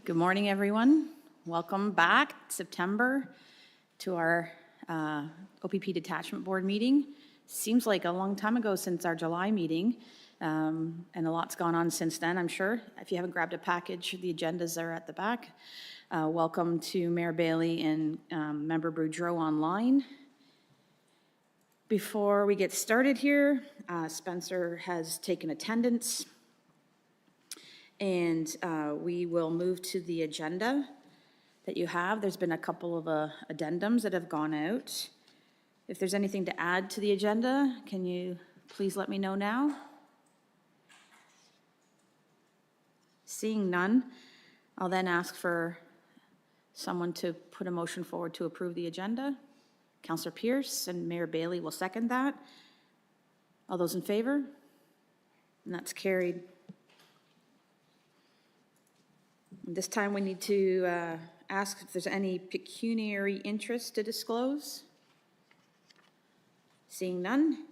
Good morning, everyone. Welcome back, September, to our O.P.P. Detachment Board meeting. Seems like a long time ago since our July meeting, and a lot's gone on since then, I'm sure. If you haven't grabbed a package, the agendas are at the back. Welcome to Mayor Bailey and Member Boudreau online. Before we get started here, Spencer has taken attendance. And we will move to the agenda that you have. There's been a couple of addendums that have gone out. If there's anything to add to the agenda, can you please let me know now? Seeing none, I'll then ask for someone to put a motion forward to approve the agenda. Councillor Pierce and Mayor Bailey will second that. All those in favor? And that's carried. This time we need to ask if there's any pecuniary interest to disclose. Seeing none,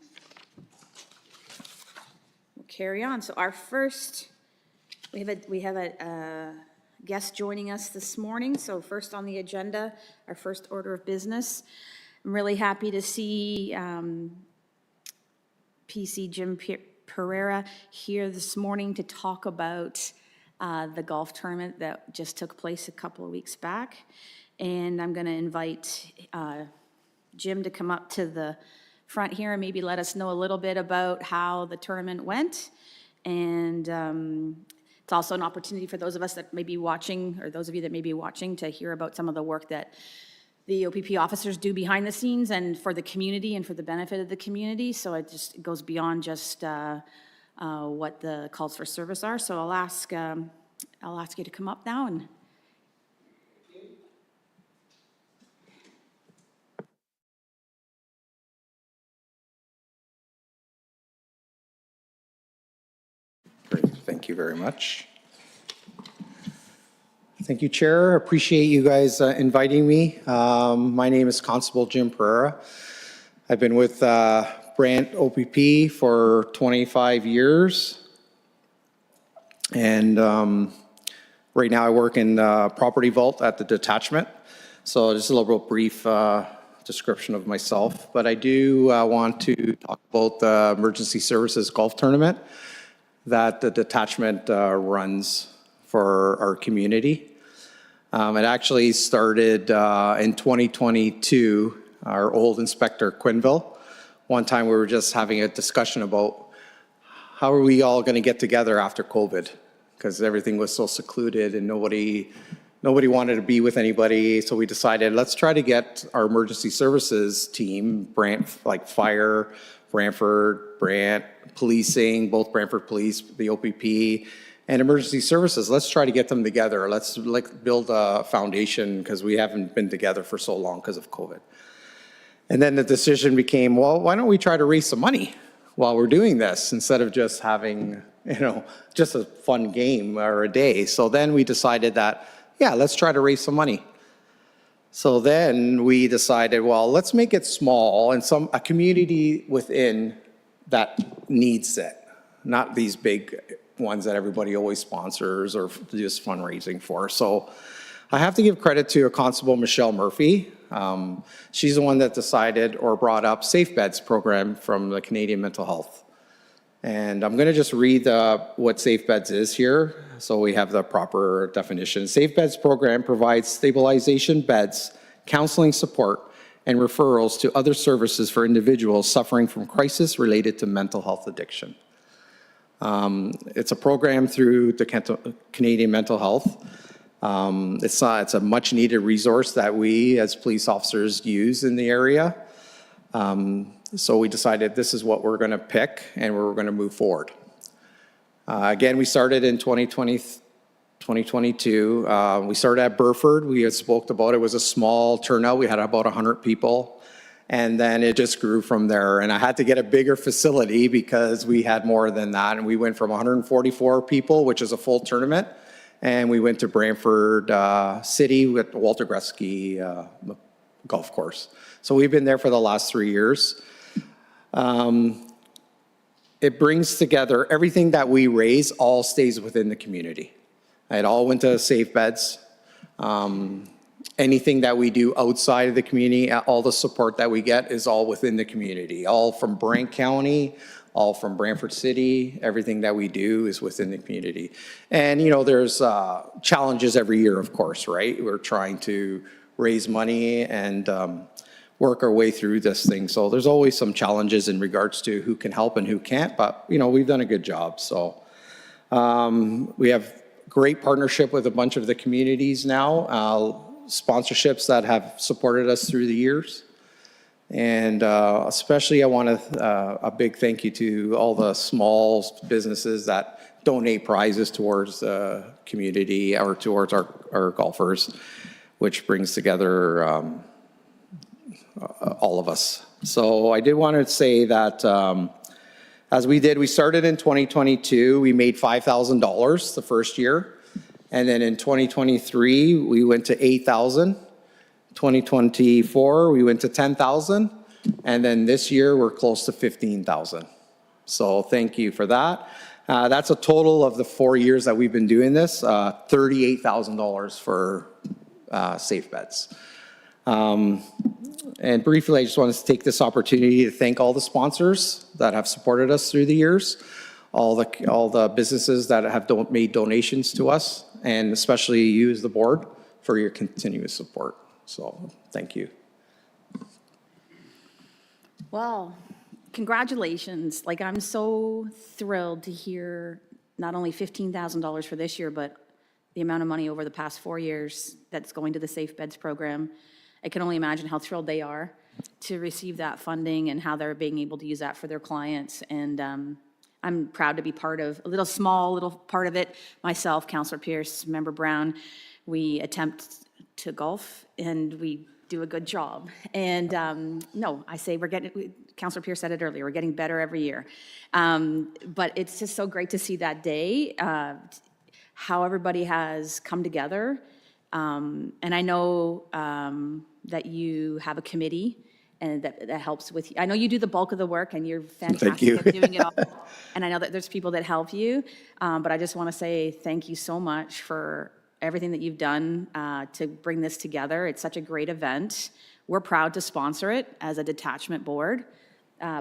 we'll carry on. So our first, we have a guest joining us this morning. So first on the agenda, our first order of business. I'm really happy to see PC Jim Pereira here this morning to talk about the golf tournament that just took place a couple of weeks back. And I'm going to invite Jim to come up to the front here and maybe let us know a little bit about how the tournament went. And it's also an opportunity for those of us that may be watching, or those of you that may be watching, to hear about some of the work that the O.P.P. officers do behind the scenes and for the community and for the benefit of the community. So it goes beyond just what the calls for service are. So I'll ask you to come up now and. Great, thank you very much. Thank you, Chair. Appreciate you guys inviting me. My name is Constable Jim Pereira. I've been with Brant O.P.P. for 25 years. And right now I work in property vault at the Detachment. So just a little brief description of myself. But I do want to talk about the emergency services golf tournament that the Detachment runs for our community. It actually started in 2022, our old Inspector Quinville. One time we were just having a discussion about how are we all going to get together after COVID? Because everything was so secluded and nobody wanted to be with anybody. So we decided, let's try to get our emergency services team, Brant, like fire, Brantford, Brant, policing, both Brantford Police, the O.P.P., and emergency services. Let's try to get them together. Let's build a foundation because we haven't been together for so long because of COVID. And then the decision became, well, why don't we try to raise some money while we're doing this instead of just having, just a fun game or a day. So then we decided that, yeah, let's try to raise some money. So then we decided, well, let's make it small and a community within that needs it, not these big ones that everybody always sponsors or just fundraising for. So I have to give credit to Constable Michelle Murphy. She's the one that decided or brought up Safe Beds program from the Canadian Mental Health. And I'm going to just read what Safe Beds is here, so we have the proper definition. Safe Beds program provides stabilization beds, counseling support, and referrals to other services for individuals suffering from crisis related to mental health addiction. It's a program through the Canadian Mental Health. It's a much needed resource that we as police officers use in the area. So we decided this is what we're going to pick and we're going to move forward. Again, we started in 2022. We started at Burford. We had spoke about it was a small turnout. We had about 100 people. And then it just grew from there. And I had to get a bigger facility because we had more than that. And we went from 144 people, which is a full tournament. And we went to Brantford City with Walter Gretzky golf course. So we've been there for the last 3 years. It brings together everything that we raise all stays within the community. It all went to safe beds. Anything that we do outside of the community, all the support that we get is all within the community, all from Brant County, all from Brantford City. Everything that we do is within the community. And, you know, there's challenges every year, of course, right? We're trying to raise money and work our way through this thing. So there's always some challenges in regards to who can help and who can't, but, you know, we've done a good job. So we have great partnership with a bunch of the communities now, sponsorships that have supported us through the years. And especially I want a big thank you to all the small businesses that donate prizes towards the community or towards our golfers, which brings together all of us. So I did want to say that as we started in 2022, we made $5,000 the first year. And then in 2023, we went to 8,000. 2024, we went to 10,000. And then this year, we're close to 15,000. So thank you for that. That's a total of the 4 years that we've been doing this, $38,000 for safe beds. And briefly, I just wanted to take this opportunity to thank all the sponsors that have supported us through the years, all the businesses that have made donations to us, and especially you as the board for your continuous support. So thank you. Well, congratulations. Like, I'm so thrilled to hear not only $15,000 for this year, but the amount of money over the past 4 years that's going to the Safe Beds program. I can only imagine how thrilled they are to receive that funding and how they're being able to use that for their clients. And I'm proud to be part of a little part of it myself, Councillor Pierce, Member Brown. We attempt to golf and we do a good job. And no, I say Councillor Pierce said it earlier, we're getting better every year. But it's just so great to see that day, how everybody has come together. And I know that you have a committee and that helps with, I know you do the bulk of the work and you're fantastic at doing it all. And I know that there's people that help you, but I just want to say thank you so much for everything that you've done to bring this together. It's such a great event. We're proud to sponsor it as a detachment board,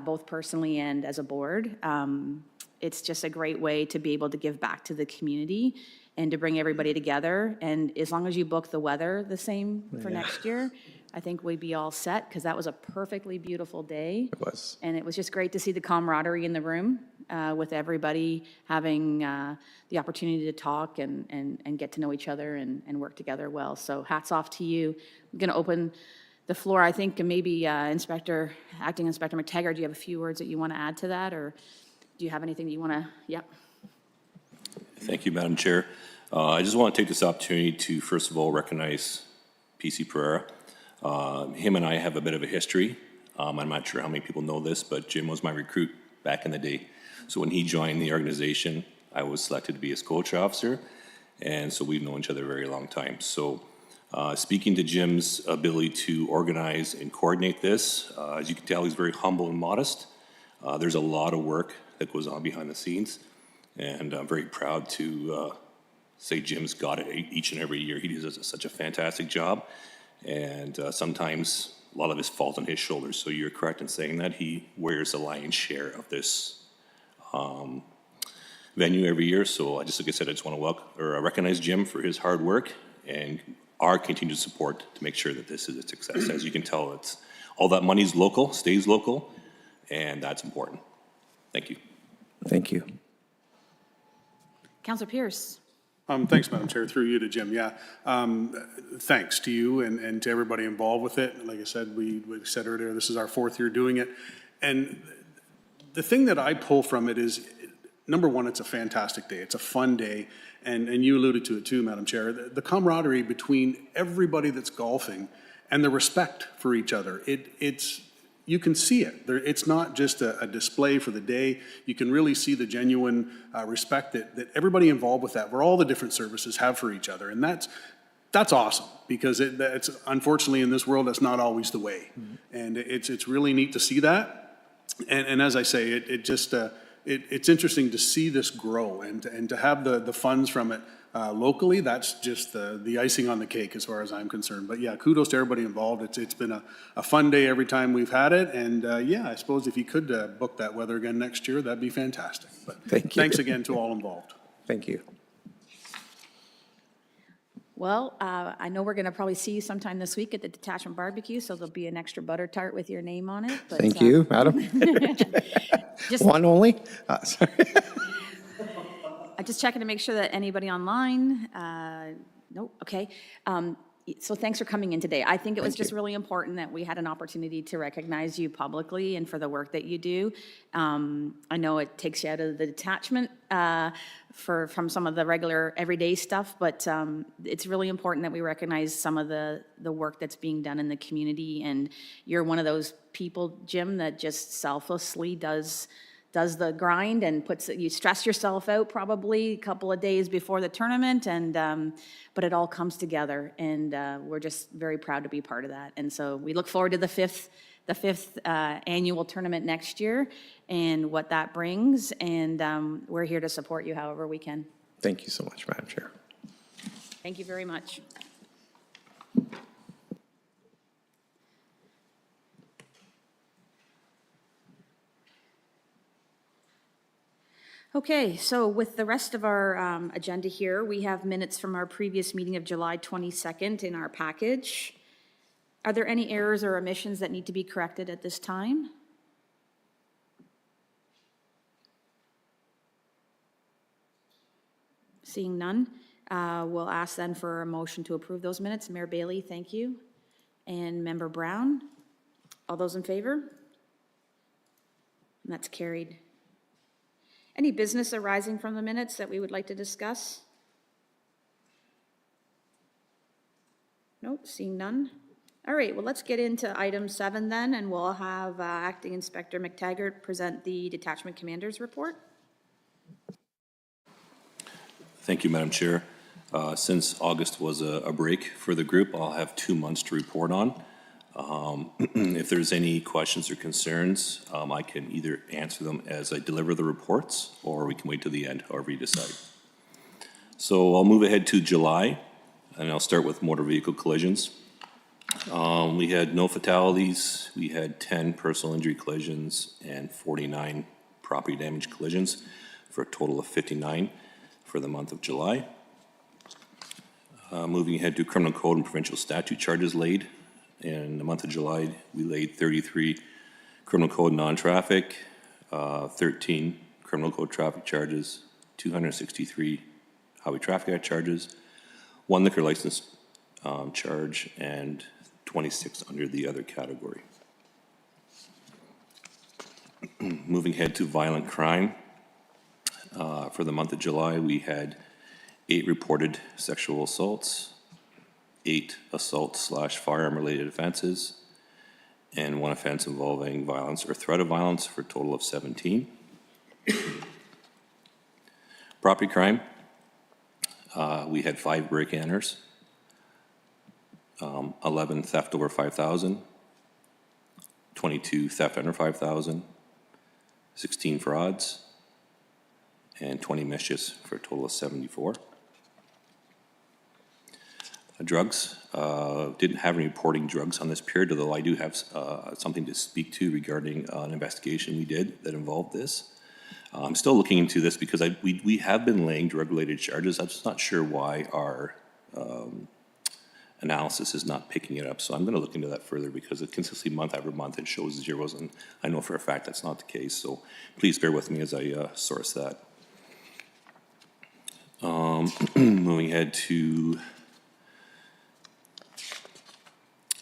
both personally and as a board. It's just a great way to be able to give back to the community and to bring everybody together. And as long as you book the weather the same for next year, I think we'd be all set, because that was a perfectly beautiful day. It was. And it was just great to see the camaraderie in the room with everybody having the opportunity to talk and get to know each other and work together well. So hats off to you. I'm going to open the floor. I think maybe Acting Inspector McTaggart, do you have a few words that you want to add to that? Or do you have anything that you want to, yep. Thank you, Madam Chair. I just want to take this opportunity to, first of all, recognize P.C. Pereira. Him and I have a bit of a history. I'm not sure how many people know this, but Jim was my recruit back in the day. So when he joined the organization, I was selected to be his coach officer, and so we've known each other a very long time. So speaking to Jim's ability to organize and coordinate this, as you can tell, he's very humble and modest. There's a lot of work that goes on behind the scenes, and I'm very proud to say Jim's got it each and every year. He does such a fantastic job, and sometimes a lot of this falls on his shoulders. So you're correct in saying that he wears the lion's share of this venue every year. So like I said, I just want to recognize Jim for his hard work and our continued support to make sure that this is a success. As you can tell, it's all that money's local, stays local, and that's important. Thank you. Thank you. Councillor Pierce. Thanks, Madam Chair. Through you to Jim. Yeah. Thanks to you and to everybody involved with it. Like I said, we said earlier, this is our 4th year doing it. And the thing that I pull from it is, number one, it's a fantastic day. It's a fun day. And you alluded to it too, Madam Chair. The camaraderie between everybody that's golfing and the respect for each other. You can see it. It's not just a display for the day. You can really see the genuine respect that everybody involved with that, where all the different services have for each other. And that's awesome, because it's unfortunately in this world, that's not always the way. Mm-hmm. And it's really neat to see that. And as I say, it's interesting to see this grow and to have the funds from it locally, that's just the icing on the cake as far as I'm concerned. But yeah, kudos to everybody involved. It's been a fun day every time we've had it. And yeah, I suppose if you could book that weather again next year, that'd be fantastic. But Thank you. thanks again to all involved. Thank you. Well, I know we're going to probably see you sometime this week at the Detachment Barbecue, so there'll be an extra butter tart with your name on it. But, Thank you, madam. Just, One only? Sorry. I'm just checking to make sure that anybody online, nope, okay. So thanks for coming in today. I think it was just really important that we had an opportunity to recognize you publicly and for the work that you do. I know it takes you out of the detachment from some of the regular everyday stuff, but it's really important that we recognize some of the work that's being done in the community. And you're one of those people, Jim, that just selflessly does the grind and you stress yourself out probably a couple of days before the tournament, and but it all comes together, and we're just very proud to be part of that. And so we look forward to the fifth annual tournament next year and what that brings, and we're here to support you however we can. Thank you so much, Madam Chair. Thank you very much. Okay, so with the rest of our agenda here, we have minutes from our previous meeting of July 22nd in our package. Are there any errors or omissions that need to be corrected at this time? Seeing none, we'll ask then for a motion to approve those minutes. Mayor Bailey, thank you. And Member Brown, all those in favor? And that's carried. Any business arising from the minutes that we would like to discuss? Nope, seeing none. All right, well, let's get into item 7 then, and we'll have Acting Inspector McTaggart present the Detachment Commander's report. Thank you, Madam Chair. Since August was a break for the group, I'll have 2 months to report on. If there's any questions or concerns, I can either answer them as I deliver the reports, or we can wait till the end, however you decide. So I'll move ahead to July, and I'll start with motor vehicle collisions. We had no fatalities. We had 10 personal injury collisions and 49 property damage collisions for a total of 59 for the month of July. Moving ahead to criminal code and provincial statute charges laid. In the month of July, we laid 33 criminal code non-traffic, 13 criminal code traffic charges, 263 highway traffic act charges, 1 liquor license charge, and 26 under the other category. Moving ahead to violent crime. For the month of July, we had 8 reported sexual assaults, 8 assault/firearm-related offenses, and 1 offense involving violence or threat of violence for a total of 17. Property crime, we had 5 break-inners, 11 theft over $5,000, 22 theft under $5,000, 16 frauds, and 20 mischiefs for a total of 74. Drugs, didn't have any reporting drugs on this period, although I do have something to speak to regarding an investigation we did that involved this. I'm still looking into this because we have been laying drug-related charges. I'm just not sure why our analysis is not picking it up. So I'm going to look into that further because it consistently month after month it shows zeros, and I know for a fact that's not the case. So please bear with me as I source that. Moving ahead to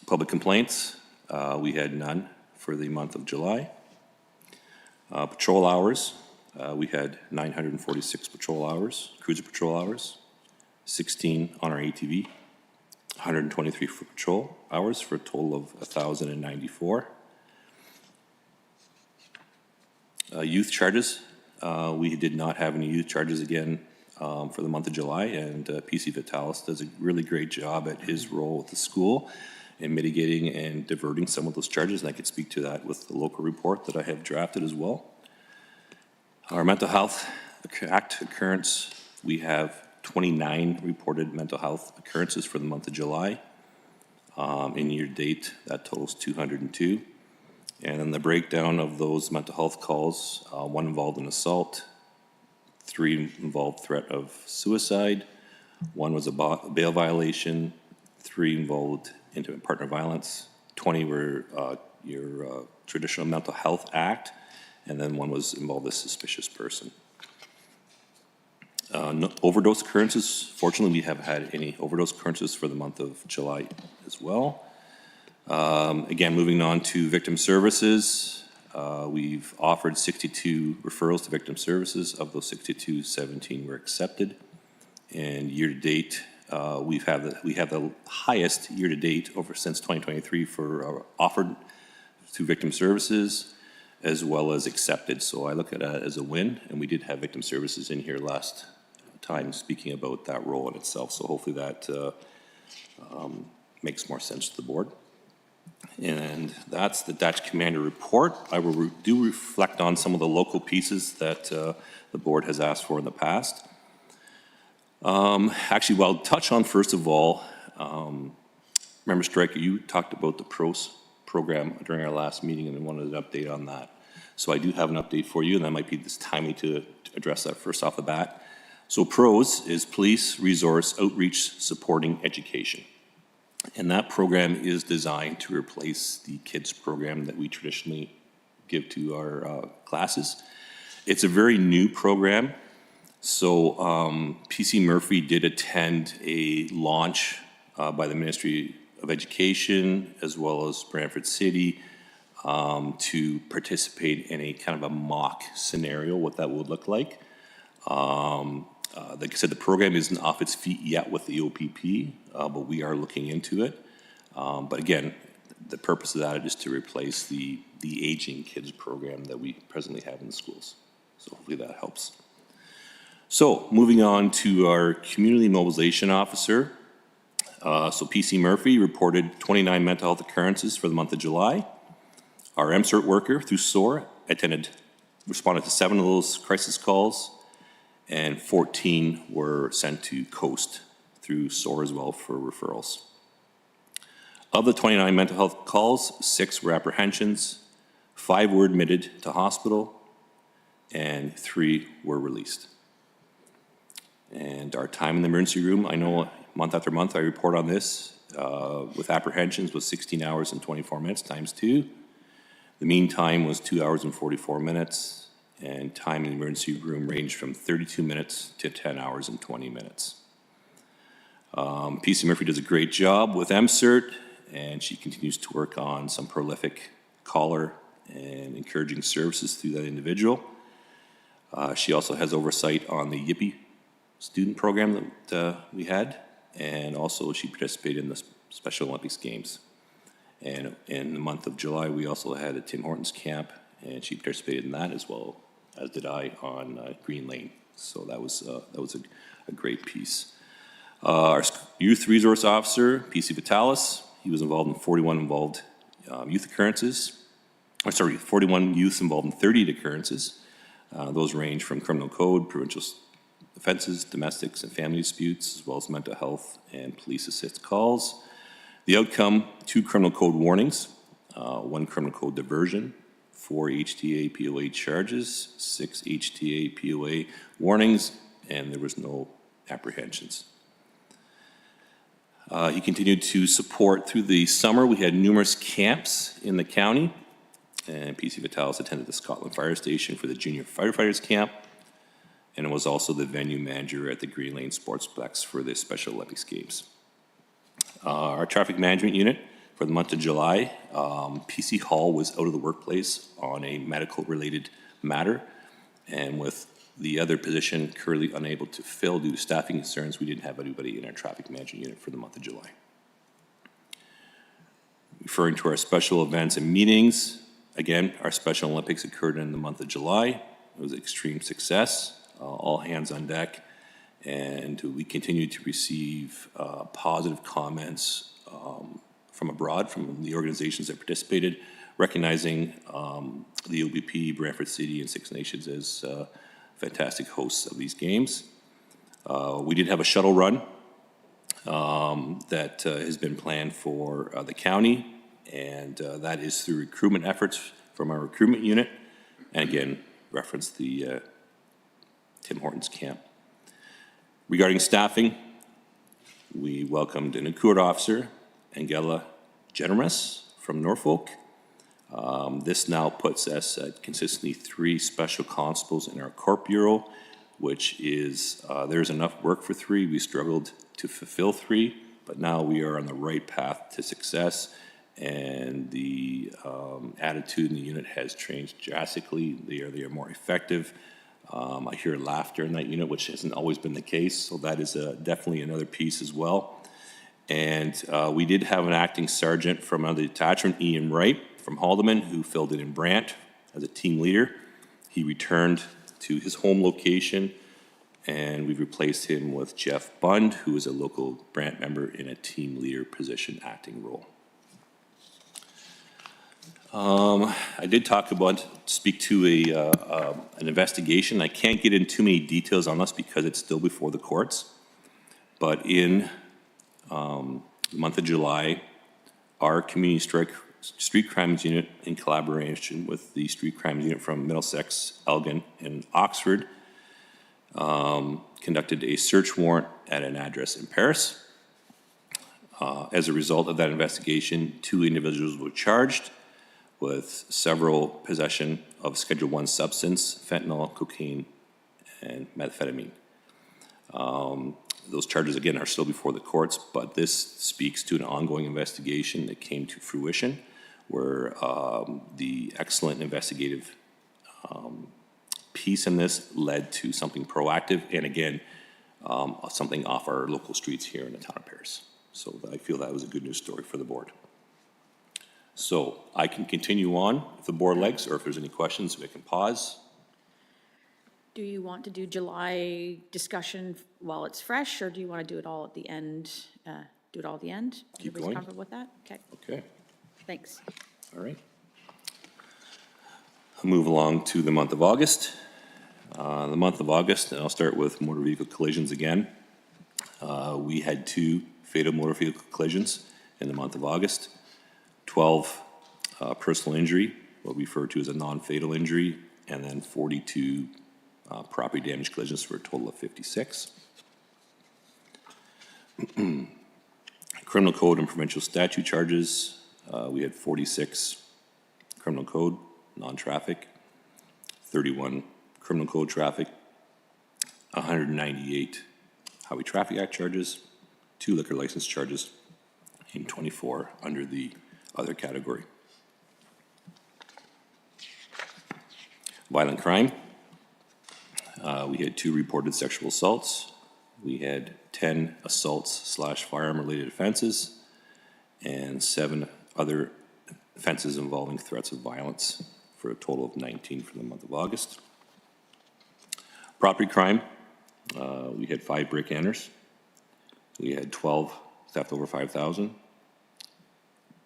public complaints, we had none for the month of July. Patrol hours, we had 946 patrol hours, cruiser patrol hours, 16 on our ATV, 123 for patrol hours for a total of 1,094. Youth charges, we did not have any youth charges again for the month of July, and PC Vitalis does a really great job at his role with the school in mitigating and diverting some of those charges, and I could speak to that with the local report that I have drafted as well. Our mental health act occurrence, we have 29 reported mental health occurrences for the month of July. In year-to-date, that totals 202. And then the breakdown of those mental health calls, 1 involved in assault, 3 involved threat of suicide, 1 was a bail violation, 3 involved intimate partner violence, 20 were your traditional mental health act, and then 1 was involved as suspicious person. No overdose occurrences. Fortunately, we haven't had any overdose occurrences for the month of July as well. Again, moving on to victim services, we've offered 62 referrals to victim services. Of those 62, 17 were accepted. And year-to-date, we have the highest year-to-date since 2023 for offered to victim services, as well as accepted. So I look at it as a win, and we did have victim services in here last time speaking about that role in itself. So hopefully that makes more sense to the board. And that's the Dutch Commander report. I will reflect on some of the local pieces that the board has asked for in the past. Actually, well, I'll touch on first of all, Member Stryker, you talked about the PROS program during our last meeting and wanted an update on that. So I do have an update for you, and that might be this timely to address that first off the bat. So PROS is Police Resource Outreach Supporting Education. And that program is designed to replace the KIDS program that we traditionally give to our classes. It's a very new program. So PC Murphy did attend a launch by the Ministry of Education as well as Brantford City to participate in a kind of a mock scenario, what that would look like. Like I said, the program isn't off its feet yet with the O.P.P, but we are looking into it. But again, the purpose of that is to replace the aging kids program that we presently have in the schools. So hopefully that helps. So moving on to our community mobilization officer. So PC Murphy reported 29 mental health occurrences for the month of July. Our MCERT worker through SOAR responded to 7 of those crisis calls, and 14 were sent to COAST through SOAR as well for referrals. Of the 29 mental health calls, 6 were apprehensions, 5 were admitted to hospital, and 3 were released. And our time in the emergency room, I know month after month I report on this, with apprehensions was 16 hours and 24 minutes times 2. The mean time was 2 hours and 44 minutes. And time in the emergency room ranged from 32 minutes to 10 hours and 20 minutes. PC Murphy does a great job with MCERT, and she continues to work on some prolific caller and encouraging services through that individual. She also has oversight on the YIPPY student program that we had, and also she participated in the Special Olympics Games. And in the month of July, we also had a Tim Hortons camp, and she participated in that as well, as did I, on Green Lane. So that was a great piece. Our youth resource officer, PC Vitalis, he was involved in 41 youth occurrences. 41 youths involved in 30 occurrences. Those range from criminal code, provincial offenses, domestics and family disputes, as well as mental health and police assist calls. The outcome, 2 criminal code warnings, 1 criminal code diversion, 4 HTA POA charges, 6 HTA POA warnings, and there was no apprehensions. He continued to support through the summer. We had numerous camps in the county, and PC Vitalis attended the Scotland Fire Station for the Junior Firefighters Camp, and was also the venue manager at the Green Lane Sportsplex for the Special Olympics Games. Our traffic management unit, for the month of July, PC Hall was out of the workplace on a medical-related matter, and with the other position currently unable to fill due to staffing concerns, we didn't have anybody in our traffic management unit for the month of July. Referring to our special events and meetings, again, our Special Olympics occurred in the month of July. It was an extreme success, all hands on deck, and we continue to receive positive comments from abroad, from the organizations that participated, recognizing the O.P.P, Brantford City, and Six Nations as fantastic hosts of these games. We did have a shuttle run that has been planned for the county, and that is through recruitment efforts from our recruitment unit, and again, reference the Tim Hortons camp. Regarding staffing, we welcomed an Accord officer, Angela Generous from Norfolk. This now puts us at consistently 3 special constables in our Corp Bureau, which is, there's enough work for 3. We struggled to fulfill 3, but now we are on the right path to success, and the attitude in the unit has changed drastically. They are more effective. I hear laughter in that unit, which hasn't always been the case, so that is definitely another piece as well. And we did have an acting sergeant from another detachment, Ian Wright from Haldeman, who filled in Brant as a team leader. He returned to his home location, and we've replaced him with Jeff Bund, who is a local Brant member in a team leader position acting role. I did speak to an investigation. I can't get into too many details on this because it's still before the courts. But in the month of July, our community street crimes unit, in collaboration with the street crimes unit from Middlesex, Elgin, and Oxford, conducted a search warrant at an address in Paris. As a result of that investigation, 2 individuals were charged with several possession of Schedule I substance, fentanyl, cocaine, and methamphetamine. Those charges, again, are still before the courts, but this speaks to an ongoing investigation that came to fruition, where the excellent investigative piece in this led to something proactive, and again, something off our local streets here in the town of Paris. So I feel that was a good news story for the board. So I can continue on if the board likes, or if there's any questions, we can pause. Do you want to do July discussion while it's fresh, or do you want to do it all at the end? Do it all at the end? Keep Everybody's going. comfortable with that? Okay, Okay, thanks. all right. I'll move along to the month of August. The month of August, and I'll start with motor vehicle collisions again. We had 2 fatal motor vehicle collisions in the month of August. 12 personal injury, what we refer to as a non-fatal injury, and then 42 property damage collisions for a total of 56. Criminal code and provincial statute charges, we had 46 criminal code, non-traffic, 31 criminal code traffic, 198 Highway Traffic Act charges, 2 liquor license charges, and 24 under the other category. Violent crime. We had 2 reported sexual assaults. We had 10 assaults/firearm-related offenses, and 7 other offenses involving threats of violence, for a total of 19 for the month of August. Property crime. We had 5 break-inners. We had 12 theft over $5,000.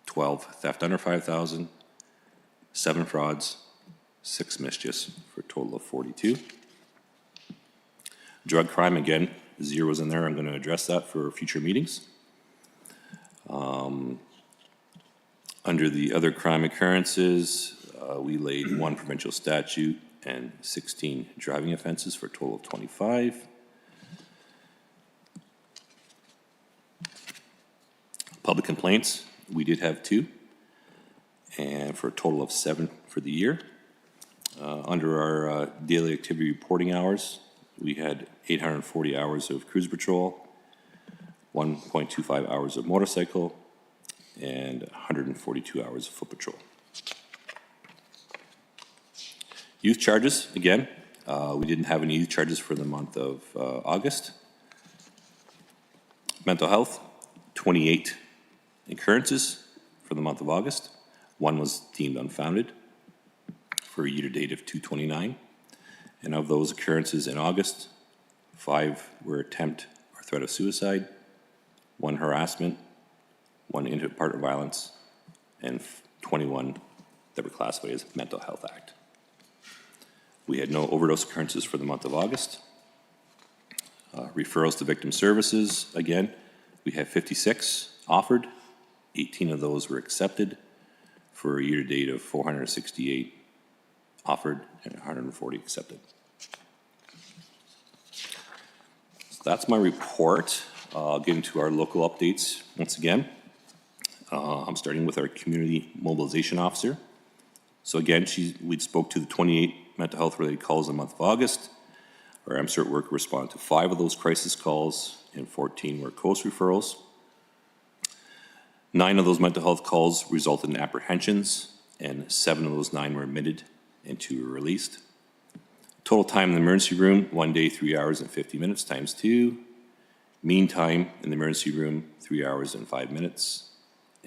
12 theft under $5,000, 7 frauds, 6 mischiefs, for a total of 42. Drug crime, again, 0 is in there. I'm going to address that for future meetings. Under the other crime occurrences, we laid 1 provincial statute and 16 driving offenses for a total of 25. Public complaints. We did have 2, and for a total of 7 for the year. Under our daily activity reporting hours, we had 840 hours of cruise patrol, 1.25 hours of motorcycle, and 142 hours of foot patrol. Youth charges, again, we didn't have any youth charges for the month of August. Mental health, 28 occurrences for the month of August. 1 was deemed unfounded for a year-to-date of 229. And of those occurrences in August, 5 were attempt or threat of suicide, 1 harassment, 1 intimate partner violence, and 21 that were classified as mental health act. We had no overdose occurrences for the month of August. Referrals to victim services, again, we have 56 offered. 18 of those were accepted for a year-to-date of 468 offered and 140 accepted. So that's my report. I'll get into our local updates once again. I'm starting with our community mobilization officer. So again, we spoke to the 28 mental health related calls in the month of August. Our MCERT worker responded to 5 of those crisis calls and 14 were close referrals. 9 of those mental health calls resulted in apprehensions and 7 of those 9 were admitted and 2 were released. Total time in the emergency room, 1 day, 3 hours and 50 minutes times 2. Mean time in the emergency room, 3 hours and 5 minutes.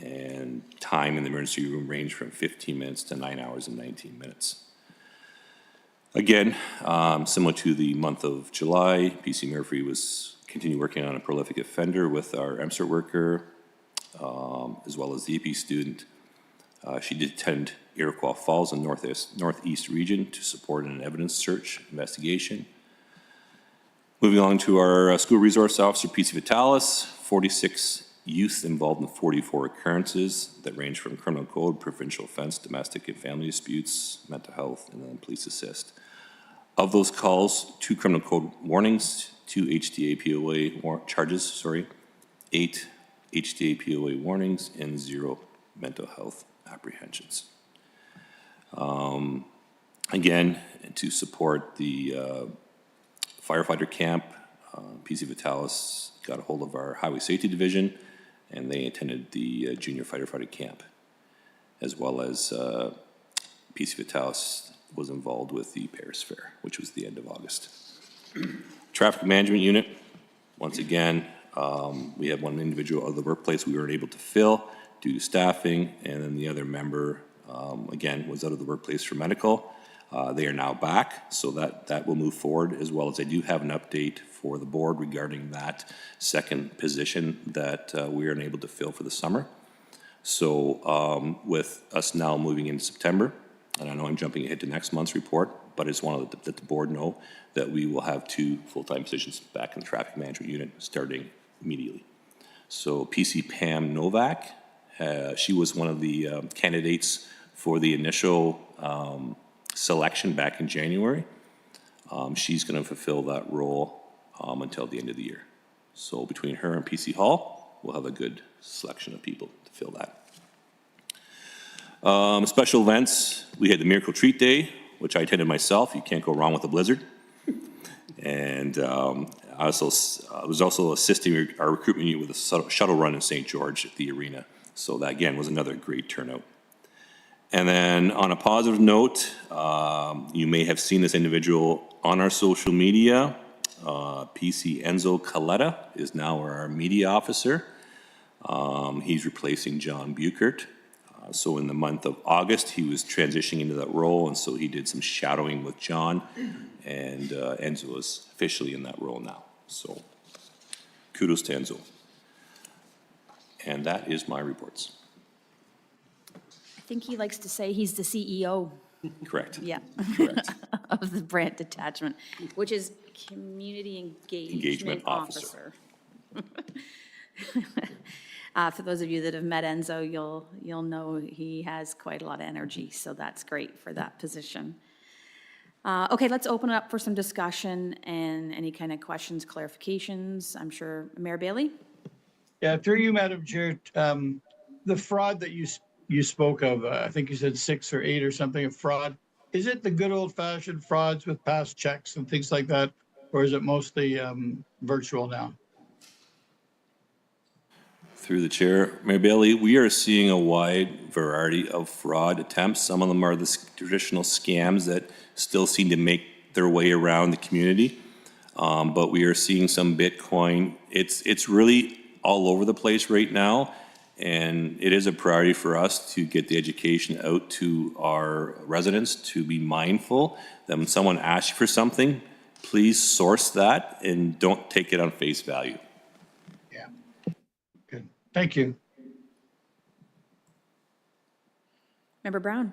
And time in the emergency room ranged from 15 minutes to 9 hours and 19 minutes. Again, similar to the month of July, PC Murphy was continue working on a prolific offender with our MCERT worker, as well as the EP student. She did attend Iroquois Falls in Northeast region to support an evidence search investigation. Moving on to our school resource officer, PC Vitalis, 46 youth involved in 44 occurrences that range from criminal code, provincial offense, domestic and family disputes, mental health, and then police assist. Of those calls, 2 criminal code warnings, 2 HTA POA charges, 8 HTA POA warnings, and 0 mental health apprehensions. Again, to support the firefighter camp, PC Vitalis got a hold of our highway safety division and they attended the junior firefighter camp, as well as PC Vitalis was involved with the Paris Fair, which was the end of August. Traffic management unit, once again, we had one individual out of the workplace we weren't able to fill due to staffing, and then the other member, again, was out of the workplace for medical. They are now back, so that will move forward, as well as I do have an update for the board regarding that second position that we are unable to fill for the summer. So with us now moving into September, and I know I'm jumping ahead to next month's report, but I just wanted to let the board know that we will have 2 full-time positions back in the traffic management unit starting immediately. So PC Pam Novak, she was one of the candidates for the initial selection back in January. She's going to fulfill that role until the end of the year. So between her and PC Hall, we'll have a good selection of people to fill that. Special events, we had the Miracle Treat Day, which I attended myself. You can't go wrong with a blizzard. And I was also assisting our recruitment unit with a shuttle run in St. George at the arena. So that, again, was another great turnout. And then on a positive note, you may have seen this individual on our social media. PC Enzo Coletta is now our media officer. He's replacing John Buchert. So in the month of August, he was transitioning into that role, and so he did some shadowing with John, and Enzo is officially in that role now. So kudos to Enzo. And that is my reports. I think he likes to say he's the CEO. Correct. Yeah. Correct. Of the Brant Detachment, which is Community Engagement Officer. For those of you that have met Enzo, you'll know he has quite a lot of energy, so that's great for that position. Okay, let's open it up for some discussion and any kind of questions, clarifications. I'm sure Mayor Bailey? Yeah, through you, Madam Chair, the fraud that you spoke of, I think you said 6 or 8 or something of fraud. Is it the good old-fashioned frauds with past checks and things like that, or is it mostly virtual now? Through the chair, Mayor Bailey, we are seeing a wide variety of fraud attempts. Some of them are the traditional scams that still seem to make their way around the community. But we are seeing some Bitcoin. It's really all over the place right now. And it is a priority for us to get the education out to our residents to be mindful that when someone asks you for something, please source that and don't take it on face value. Yeah. Good. Thank you. Member Brown?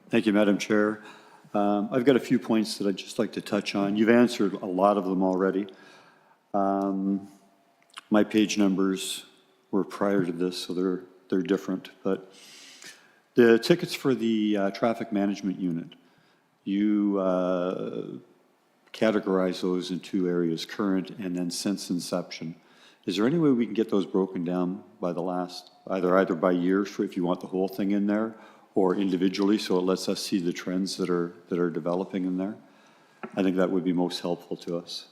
Thank you, Madam Chair. I've got a few points that I'd just like to touch on. You've answered a lot of them already. My page numbers were prior to this, so they're different. But the tickets for the traffic management unit, you categorize those in two areas, current and then since inception. Is there any way we can get those broken down by the last, either by year, if you want the whole thing in there, or individually, so it lets us see the trends that are developing in there? I think that would be most helpful to us.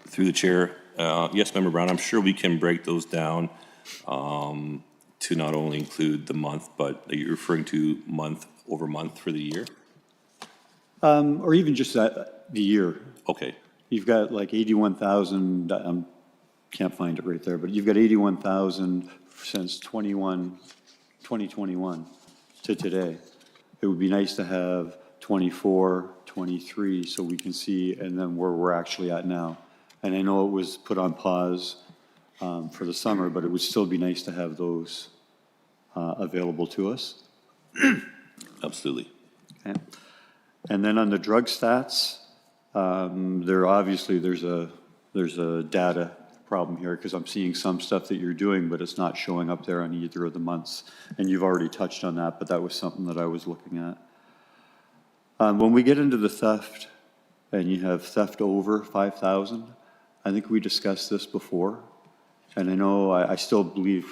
Through the chair, yes, Member Brown, I'm sure we can break those down to not only include the month, but are you referring to month over month for the year? Or even just the year. Okay. You've got like 81,000, can't find it right there, but you've got 81,000 since 2021 to today. It would be nice to have 24, 23, so we can see, and then where we're actually at now. And I know it was put on pause for the summer, but it would still be nice to have those available to us. Absolutely. Okay. And then on the drug stats, there's a data problem here, because I'm seeing some stuff that you're doing, but it's not showing up there on either of the months. And you've already touched on that, but that was something that I was looking at. When we get into the theft, and you have theft over 5,000, I think we discussed this before. And I know I still believe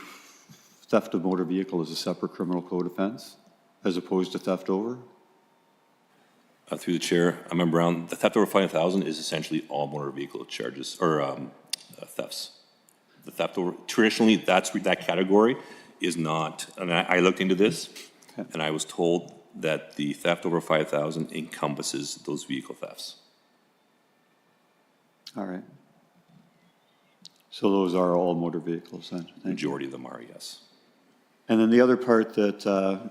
theft of motor vehicle is a separate criminal code offense, as opposed to theft over. Through the chair, Member Brown, the theft over 5,000 is essentially all motor vehicle charges, or thefts. The theft over, traditionally, that category is not, and I looked into this, and I was told that the theft over 5,000 encompasses those vehicle thefts. All right. So those are all motor vehicles then? Majority of them are, yes. And then the other part that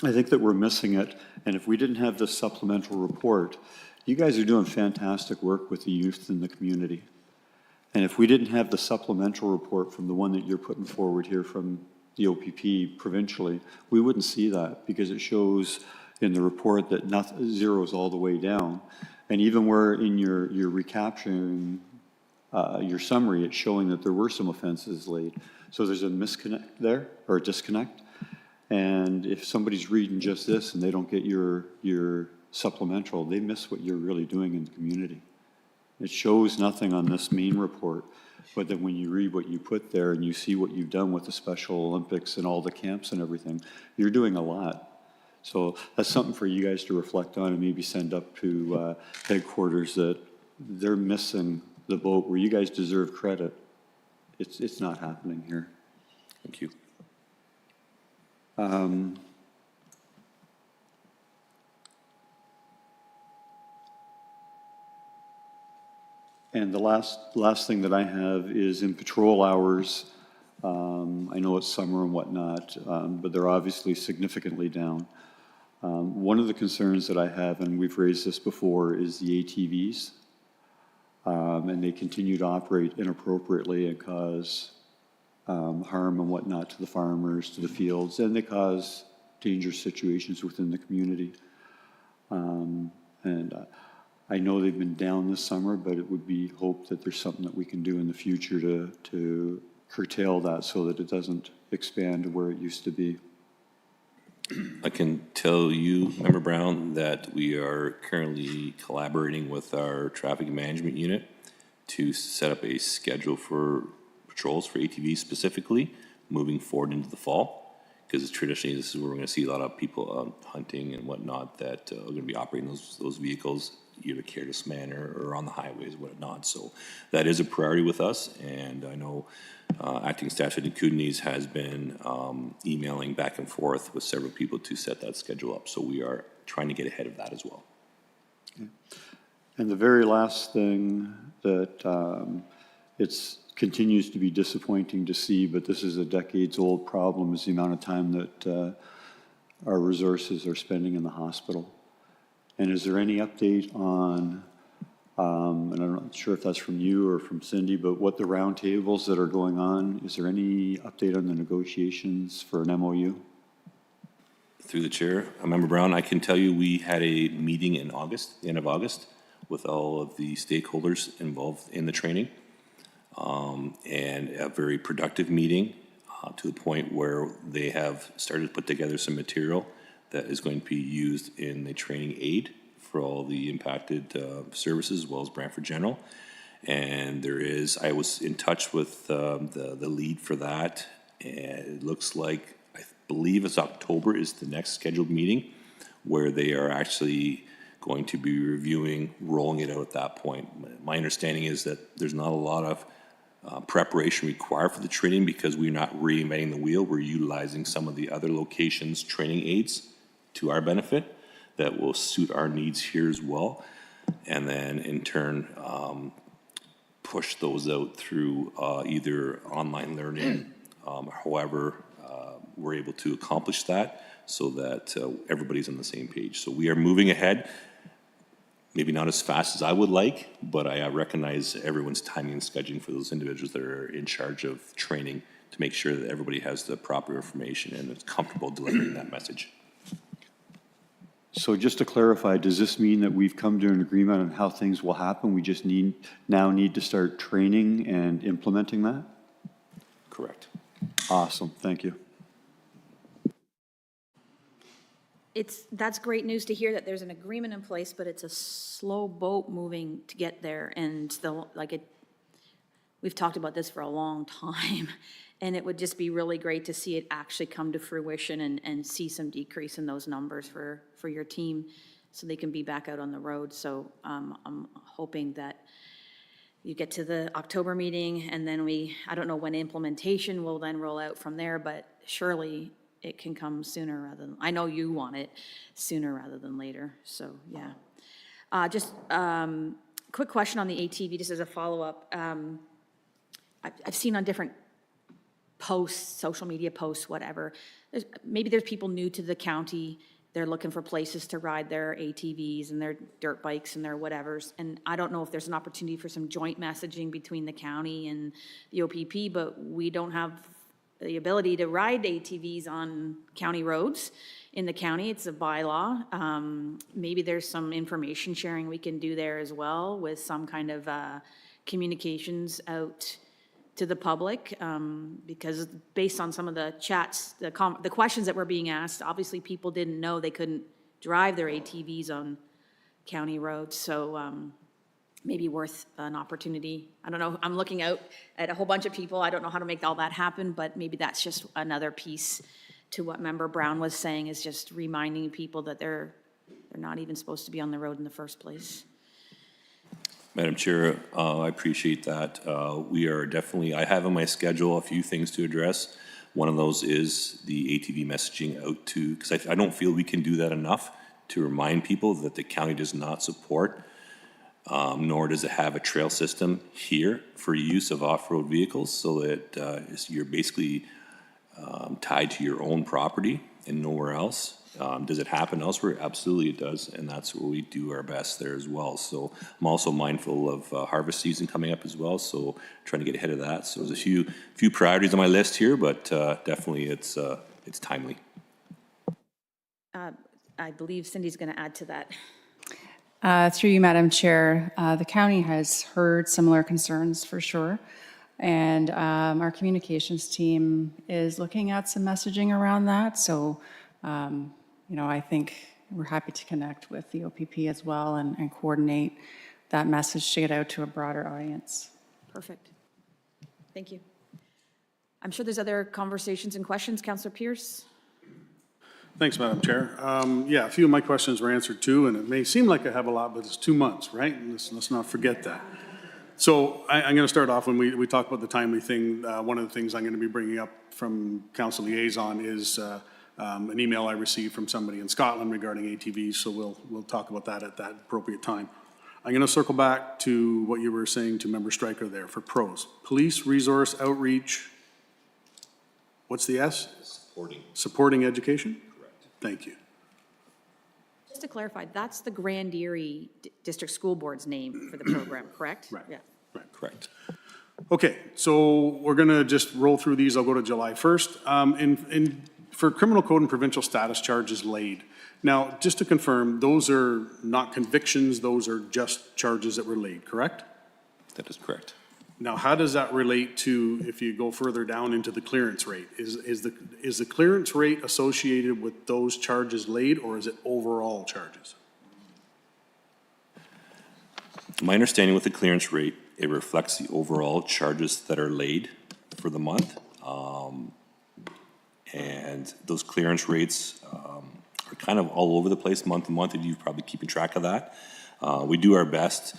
I think that we're missing it, and if we didn't have this supplemental report, you guys are doing fantastic work with the youth in the community. And if we didn't have the supplemental report from the one that you're putting forward here from the O.P.P. provincially, we wouldn't see that, because it shows in the report that zero's all the way down. And even where in your recapturing your summary, it's showing that there were some offenses laid. So there's a misconnect there, or a disconnect. And if somebody's reading just this and they don't get your supplemental, they miss what you're really doing in the community. It shows nothing on this main report, but then when you read what you put there and you see what you've done with the Special Olympics and all the camps and everything, you're doing a lot. So that's something for you guys to reflect on and maybe send up to headquarters, that they're missing the boat where you guys deserve credit. It's not happening here. Thank you. And the last thing that I have is in patrol hours. I know it's summer and whatnot, but they're obviously significantly down. One of the concerns that I have, and we've raised this before, is the ATVs. And they continue to operate inappropriately and cause harm and whatnot to the farmers, to the fields, and they cause dangerous situations within the community. I know they've been down this summer, but it would be hoped that there's something that we can do in the future to curtail that so that it doesn't expand to where it used to be. I can tell you, Member Brown, that we are currently collaborating with our traffic management unit to set up a schedule for patrols for ATVs specifically, moving forward into the fall. Because traditionally, this is where we're going to see a lot of people hunting and whatnot that are going to be operating those vehicles either careless manner or on the highways and whatnot. So that is a priority with us, and I know Acting Staff Sergeant Kootenays has been emailing back and forth with several people to set that schedule up. So we are trying to get ahead of that as well. Okay. And the very last thing that continues to be disappointing to see, but this is a decades-old problem, is the amount of time that our resources are spending in the hospital. And is there any update on, and I'm not sure if that's from you or from Cindy, but what the roundtables that are going on, is there any update on the negotiations for an MOU? Through the chair, Member Brown, I can tell you we had a meeting in August, the end of August, with all of the stakeholders involved in the training, and a very productive meeting to the point where they have started to put together some material that is going to be used in the training aid for all the impacted services, as well as Brantford General. And I was in touch with the lead for that, and it looks like, I believe it's October is the next scheduled meeting, where they are actually going to be reviewing, rolling it out at that point. My understanding is that there's not a lot of preparation required for the training because we're not reinventing the wheel. We're utilizing some of the other locations' training aids to our benefit that will suit our needs here as well. And then in turn, push those out through either online learning, however we're able to accomplish that so that everybody's on the same page. So we are moving ahead, maybe not as fast as I would like, but I recognize everyone's timing and scheduling for those individuals that are in charge of training to make sure that everybody has the proper information and is comfortable delivering that message. So just to clarify, does this mean that we've come to an agreement on how things will happen? We just now need to start training and implementing that? Correct. Awesome, thank you. That's great news to hear that there's an agreement in place, but it's a slow boat moving to get there. And we've talked about this for a long time, and it would just be really great to see it actually come to fruition and see some decrease in those numbers for your team so they can be back out on the road. So I'm hoping that you get to the October meeting, and then I don't know when implementation will then roll out from there, but surely it can come sooner rather than, I know you want it sooner rather than later, so yeah. Just quick question on the ATV, just as a follow-up. I've seen on different posts, social media posts, whatever, maybe there's people new to the county, they're looking for places to ride their ATVs and their dirt bikes and their whatevers, and I don't know if there's an opportunity for some joint messaging between the county and the O.P.P, but we don't have the ability to ride ATVs on county roads in the county. It's a bylaw. Maybe there's some information sharing we can do there as well with some kind of communications out to the public, because based on some of the chats, the questions that were being asked, obviously people didn't know they couldn't drive their ATVs on county roads. So maybe worth an opportunity. I don't know, I'm looking out at a whole bunch of people. I don't know how to make all that happen, but maybe that's just another piece to what Member Brown was saying, is just reminding people that they're not even supposed to be on the road in the first place. Madam Chair, I appreciate that. We are definitely, I have on my schedule a few things to address. One of those is the ATV messaging out to, because I don't feel we can do that enough to remind people that the county does not support nor does it have a trail system here for use of off-road vehicles, so that you're basically tied to your own property and nowhere else. Does it happen elsewhere? Absolutely it does, and that's where we do our best there as well. So I'm also mindful of harvest season coming up as well, so trying to get ahead of that. So there's a few priorities on my list here, but definitely it's timely. I believe Cindy's going to add to that. Through you, Madam Chair, the county has heard similar concerns for sure, and our communications team is looking at some messaging around that. So, I think we're happy to connect with the O.P.P as well and coordinate that message to get out to a broader audience. Perfect. Thank you. I'm sure there's other conversations and questions. Councillor Pierce? Thanks, Madam Chair. Yeah, a few of my questions were answered too, and it may seem like I have a lot, but it's 2 months, right? Let's not forget that. So I'm going to start off when we talk about the timely thing. One of the things I'm going to be bringing up from Council Liaison is an email I received from somebody in Scotland regarding ATVs, so we'll talk about that at that appropriate time. I'm going to circle back to what you were saying to Member Stryker there for pros. Police resource outreach, what's the S? Supporting education? Thank you. Just to clarify, that's the Grand Erie District School Board's name for the program, correct? Right. Yeah. Right. Correct. Okay, so we're going to just roll through these. I'll go to July 1st. for criminal code and provincial status charges laid. Now, just to confirm, those are not convictions, those are just charges that were laid, correct? That is correct. Now, how does that relate to, if you go further down into the clearance rate? Is the clearance rate associated with those charges laid, or is it overall charges? My understanding with the clearance rate, it reflects the overall charges that are laid for the month. And those clearance rates are kind of all over the place month to month, and you're probably keeping track of that. We do our best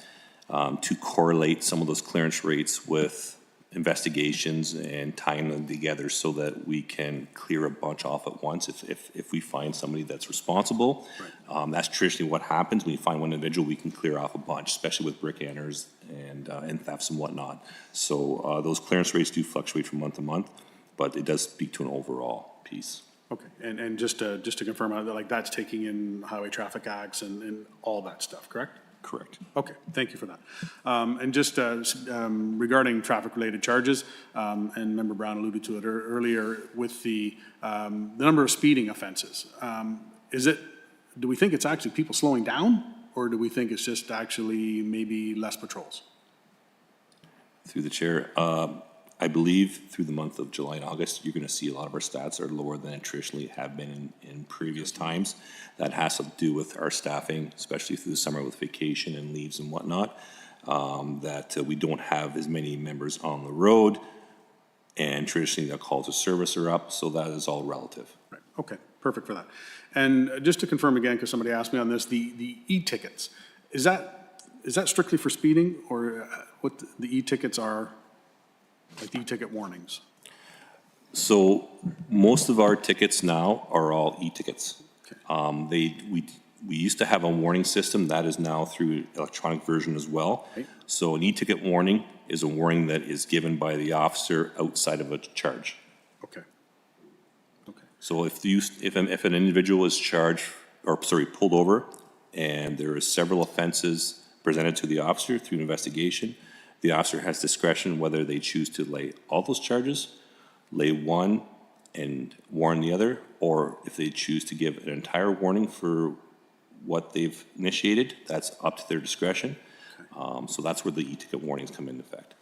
to correlate some of those clearance rates with investigations and tying them together so that we can clear a bunch off at once if we find somebody that's responsible. Right. That's traditionally what happens. When you find one individual, we can clear off a bunch, especially with brick enters and thefts and whatnot. So those clearance rates do fluctuate from month to month, but it does speak to an overall piece. Okay, and just to confirm, like that's taking in highway traffic acts and all that stuff, correct? Correct. Okay, thank you for that. And just regarding traffic-related charges, and Member Brown alluded to it earlier with the number of speeding offenses. Do we think it's actually people slowing down, or do we think it's just actually maybe less patrols? Through the chair, I believe through the month of July and August, you're going to see a lot of our stats are lower than it traditionally have been in previous times. That has to do with our staffing, especially through the summer with vacation and leaves and whatnot, that we don't have as many members on the road, and traditionally the calls of service are up, so that is all relative. Right. Okay, perfect for that. And just to confirm again, because somebody asked me on this, the e-tickets, is that strictly for speeding, or what the e-tickets are? Like the e-ticket warnings? So most of our tickets now are all e-tickets. Okay. We used to have a warning system that is now through electronic version as well. Right. So an e-ticket warning is a warning that is given by the officer outside of a charge. Okay. Okay. So if an individual is pulled over, and there are several offenses presented to the officer through an investigation, the officer has discretion whether they choose to lay all those charges, lay one and warn the other, or if they choose to give an entire warning for what they've initiated, that's up to their discretion. So that's where the e-ticket warnings come into effect.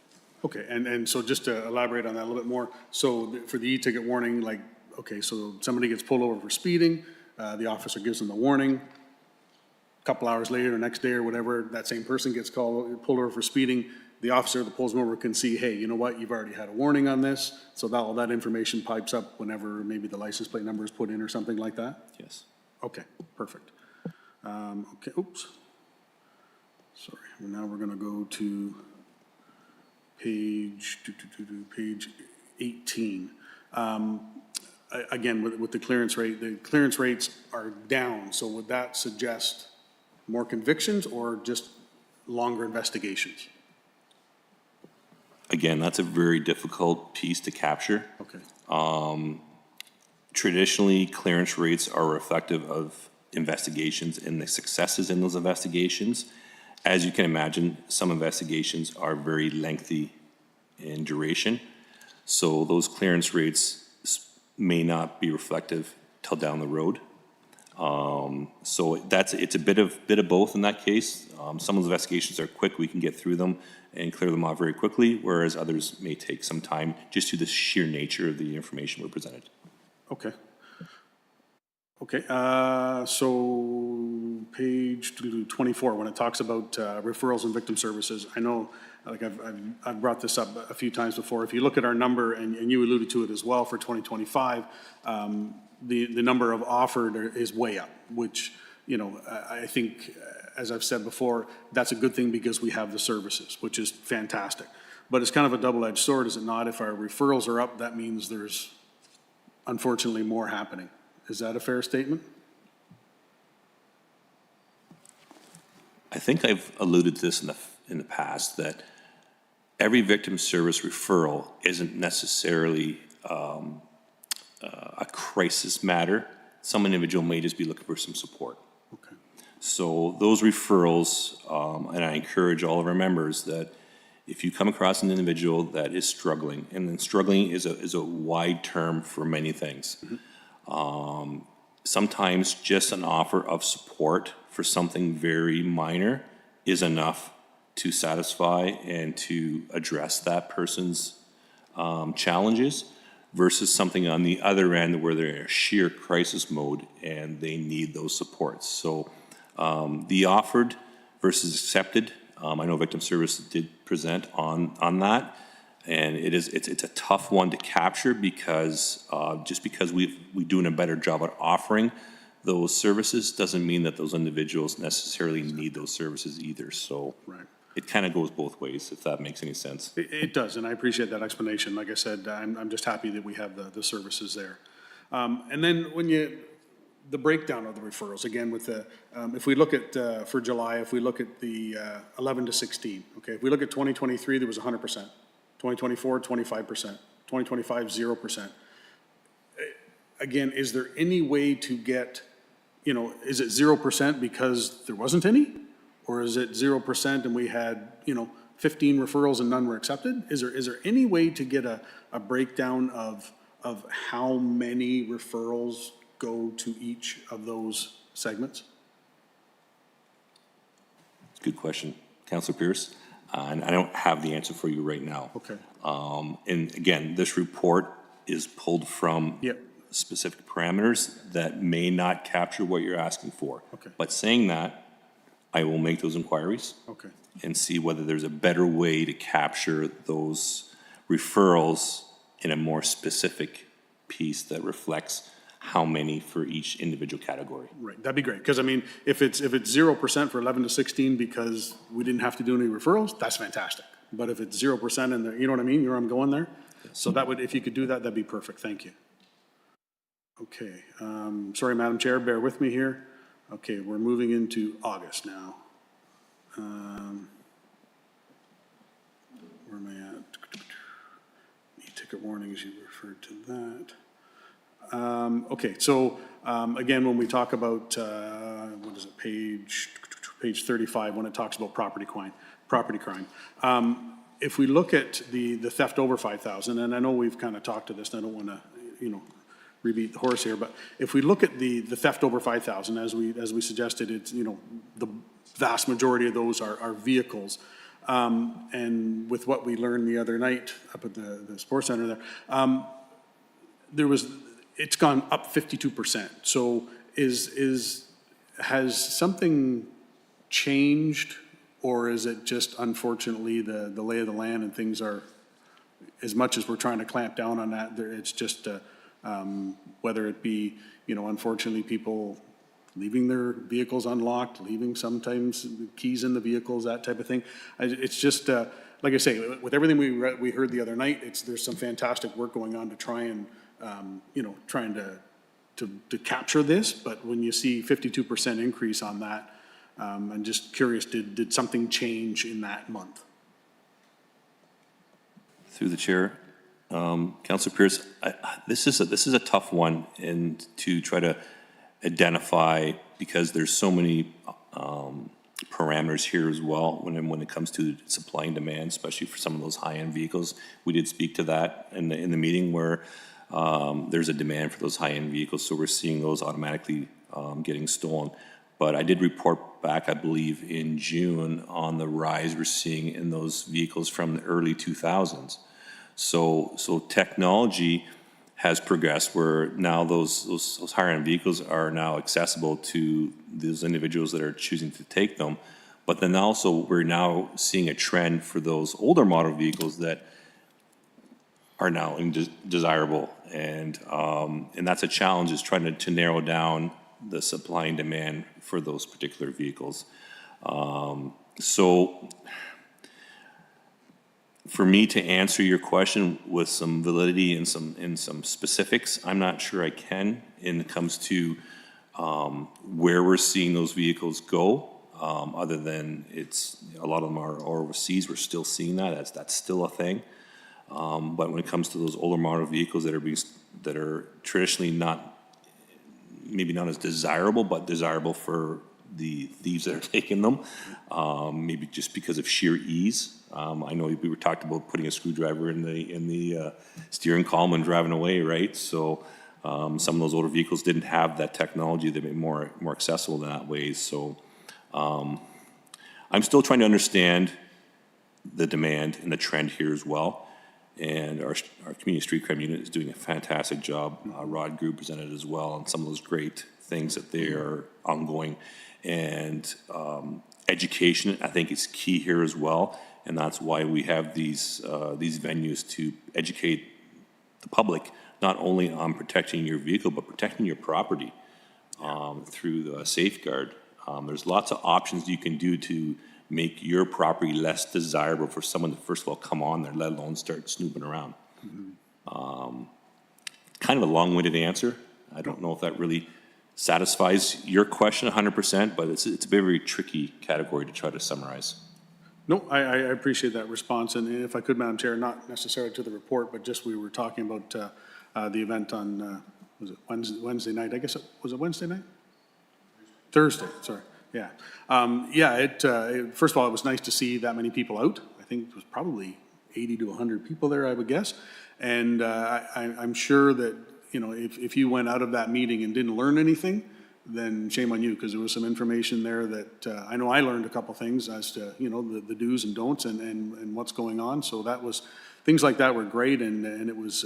Okay, and so just to elaborate on that a little bit more, so for the e-ticket warning, like, okay, so somebody gets pulled over for speeding, the officer gives them the warning, a couple hours later, or next day or whatever, that same person gets pulled over for speeding, the officer that pulls them over can see, hey, you know what, you've already had a warning on this, so all that information pipes up whenever maybe the license plate number is put in or something like that? Yes. Okay, perfect. Okay, oops. Sorry, now we're gonna go to page 18. Again, with the clearance rates are down, so would that suggest more convictions or just longer investigations? Again, that's a very difficult piece to capture. Okay. Traditionally, clearance rates are reflective of investigations and the successes in those investigations. As you can imagine, some investigations are very lengthy in duration, so those clearance rates may not be reflective till down the road. So it's a bit of both in that case. Some of the investigations are quick, we can get through them and clear them off very quickly, whereas others may take some time just due to the sheer nature of the information we're presented. Okay. Okay, so page 24, when it talks about referrals and victim services, I know, like I've brought this up a few times before. If you look at our number, and you alluded to it as well for 2025, the number of offered is way up, which, you know, I think, as I've said before, that's a good thing because we have the services, which is fantastic. But it's kind of a double-edged sword, is it not? If our referrals are up, that means there's unfortunately more happening. Is that a fair statement? I think I've alluded to this in the past, that every victim service referral isn't necessarily a crisis matter. Some individual may just be looking for some support. Okay. So those referrals, and I encourage all of our members that if you come across an individual that is struggling, and then struggling is a wide term for many things. Sometimes just an offer of support for something very minor is enough to satisfy and to address that person's challenges versus something on the other end where they're in sheer crisis mode and they need those supports. So the offered versus accepted, I know Victim Service did present on that. And it's a tough one to capture because just because we're doing a better job at offering those services doesn't mean that those individuals necessarily need those services either. So it kind of goes both ways, if that makes any sense. It does, and I appreciate that explanation. Like I said, I'm just happy that we have the services there. And then when the breakdown of the referrals, again, with the, if we look at, for July, if we look at the 11 to 16, okay, if we look at 2023, there was 100%. 2024, 25%, 2025, 0%. Again, is there any way to get, is it 0% because there wasn't any? Or is it 0% and we had, 15 referrals and none were accepted? Is there any way to get a breakdown of how many referrals go to each of those segments? Good question. Councilor Pierce? And I don't have the answer for you right now. Okay. And again, this report is pulled from specific parameters that may not capture what you're asking for. Okay. But saying that, I will make those inquiries and see whether there's a better way to capture those referrals in a more specific piece that reflects how many for each individual category. Right, that'd be great, because I mean, if it's 0% for 11 to 16 because we didn't have to do any referrals, that's fantastic. But if it's 0% and you know what I mean, I'm going there? So that would, if you could do that, that'd be perfect, thank you. Okay, sorry, Madam Chair, bear with me here. Okay, we're moving into August now. Where am I at? E-ticket warnings, you referred to that. Okay, so again, when we talk about, what is it, page 35, when it talks about property crime. If we look at the theft over 5,000, and I know we've kind of talked to this, and I don't want to, rebeat the horse here, but if we look at the theft over 5,000, as we suggested, it's, the vast majority of those are vehicles. And with what we learned the other night up at the sports center there, it's gone up 52%. So has something changed, or is it just unfortunately the lay of the land and things are, as much as we're trying to clamp down on that, it's just whether it be, unfortunately people leaving their vehicles unlocked, leaving sometimes keys in the vehicles, that type of thing. It's just, like I say, with everything we heard the other night, there's some fantastic work going on to try and, trying to capture this. But when you see 52% increase on that, I'm just curious, did something change in that month? Through the chair, Councilor Pierce, this is a tough one, and to try to identify, because there's so many parameters here as well when it comes to supply and demand, especially for some of those high-end vehicles. We did speak to that in the meeting where there's a demand for those high-end vehicles, so we're seeing those automatically getting stolen. But I did report back, I believe, in June on the rise we're seeing in those vehicles from the early 2000s. So technology has progressed where now those higher-end vehicles are now accessible to those individuals that are choosing to take them. But then also we're now seeing a trend for those older model vehicles that are now desirable, and that's a challenge, is trying to narrow down the supply and demand for those particular vehicles. So for me to answer your question with some validity and some specifics, I'm not sure I can, when it comes to where we're seeing those vehicles go, other than a lot of them are overseas. We're still seeing that. That's still a thing. But when it comes to those older model vehicles that are traditionally maybe not as desirable, but desirable for the thieves that are taking them, maybe just because of sheer ease. I know we were talked about putting a screwdriver in the steering column and driving away, right? So Some of those older vehicles didn't have that technology that made more accessible in that way. So I'm still trying to understand the demand and the trend here as well. And our community street crime unit is doing a fantastic job. Rod Group presented as well on some of those great things that they are ongoing. And education, I think, is key here as well. And that's why we have these venues to educate the public, not only on protecting your vehicle, but protecting your property through the safeguard. There's lots of options you can do to make your property less desirable for someone to, first of all, come on there, let alone start snooping around. Kind of a long-winded answer. I don't know if that really satisfies your question 100%, but it's a very tricky category to try to summarize. No, I appreciate that response, and if I could, Madam Chair, not necessarily to the report, but just we were talking about the event on, was it Wednesday night? I guess, was it Wednesday night? Thursday, sorry, yeah. First of all, it was nice to see that many people out. I think it was probably 80 to 100 people there, I would guess. And I'm sure that, you know, if you went out of that meeting and didn't learn anything, then shame on you, because there was some information there that I know I learned a couple things as to, you know, the do's and don'ts and what's going on. So that was, things like that were great, and it was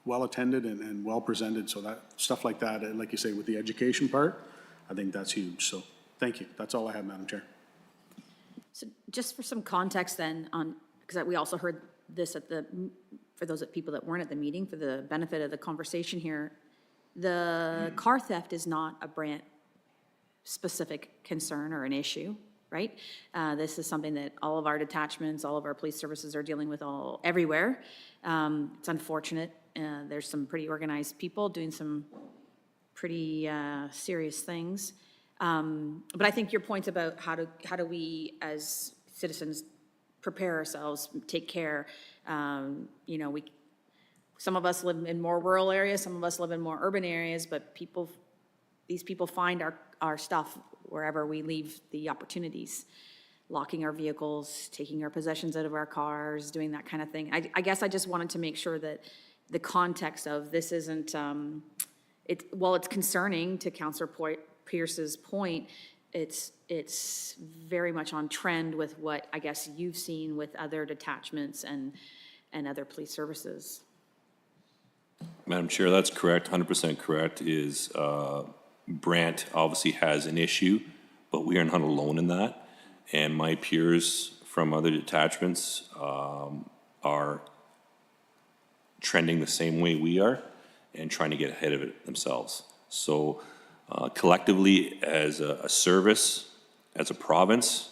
well attended and well presented. So that stuff like that, and like you say, with the education part, I think that's huge. So thank you. That's all I have, Madam Chair. So just for some context then, on, because we also heard this at the, for those people that weren't at the meeting, for the benefit of the conversation here, the car theft is not a Brant specific concern or an issue, right? This is something that all of our detachments, all of our police services are dealing with everywhere. It's unfortunate. There's some pretty organized people doing some pretty serious things. But I think your points about how do we as citizens prepare ourselves, take care, you know, some of us live in more rural areas, some of us live in more urban areas, but these people find our stuff wherever we leave the opportunities, locking our vehicles, taking our possessions out of our cars, doing that kind of thing. I guess I just wanted to make sure that the context of this isn't, while it's concerning to Councillor Pierce's point, it's very much on trend with what I guess you've seen with other detachments and other police services. Madam Chair, that's correct, 100% correct, is Brant obviously has an issue, but we are not alone in that. And my peers from other detachments are trending the same way we are and trying to get ahead of it themselves. So collectively, as a service, as a province,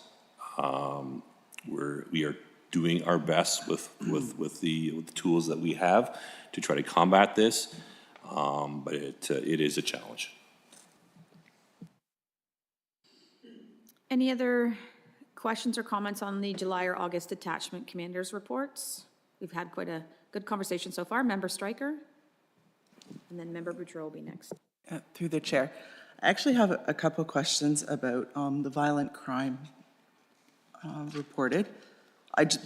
we are doing our best with the tools that we have to try to combat this, but it is a challenge. Any other questions or comments on the July or August detachment commanders' reports? We've had quite a good conversation so far. Member Stryker, and then Member Boudreau will be next. Through the chair. I actually have a couple questions about the violent crime reported.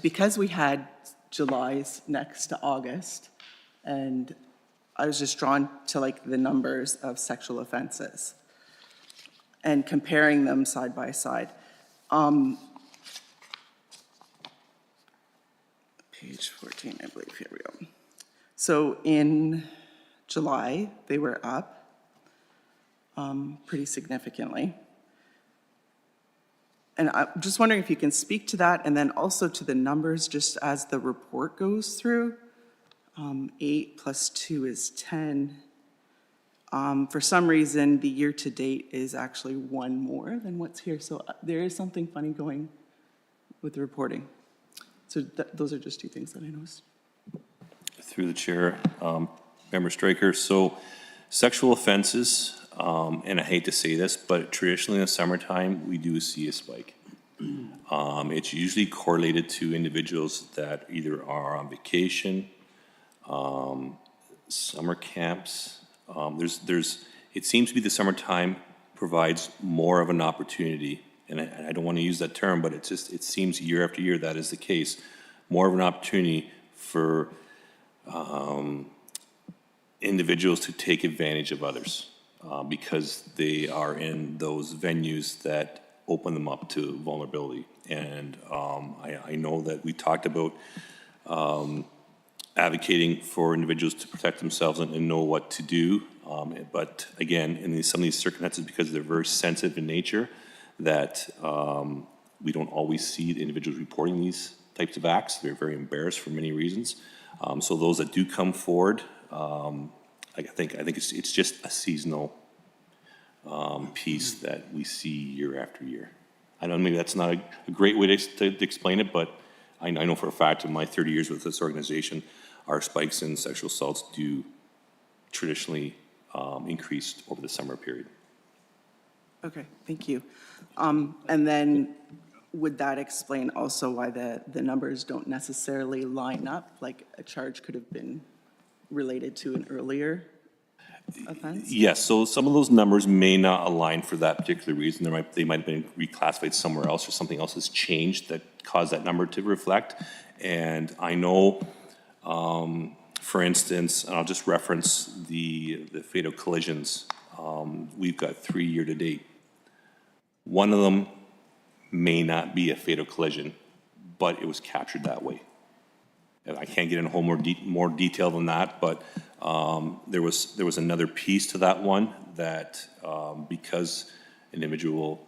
Because we had July's next to August, and I was just drawn to like the numbers of sexual offenses and comparing them side by side. Page 14, I believe, here we go. So in July, they were up pretty significantly. And I'm just wondering if you can speak to that, and then also to the numbers just as the report goes through. 8 plus 2 is 10. For some reason, the year-to-date is actually 1 more than what's here. So there is something funny going with the reporting. So those are just 2 things that I noticed. Through the chair, Member Stryker, so sexual offenses, and I hate to say this, but traditionally in the summertime, we do see a spike. It's usually correlated to individuals that either are on vacation, summer camps. It seems to be the summertime provides more of an opportunity, and I don't want to use that term, but it seems year after year that is the case, more of an opportunity for individuals to take advantage of others because they are in those venues that open them up to vulnerability. And I know that we talked about advocating for individuals to protect themselves and know what to do. But again, in some of these circumstances, because they're very sensitive in nature, that we don't always see the individuals reporting these types of acts. They're very embarrassed for many reasons. So those that do come forward, I think it's just a seasonal piece that we see year after year. I know maybe that's not a great way to explain it, but I know for a fact in my 30 years with this organization, our spikes in sexual assaults do traditionally increase over the summer period. Okay, thank you. And then would that explain also why the numbers don't necessarily line up? Like a charge could have been related to an earlier offense? Yes, so some of those numbers may not align for that particular reason. They might have been reclassified somewhere else, or something else has changed that caused that number to reflect. And I know, for instance, and I'll just reference the fatal collisions. We've got 3 year to date. One of them may not be a fatal collision, but it was captured that way. And I can't get into a whole more detail than that, but there was another piece to that one that because an individual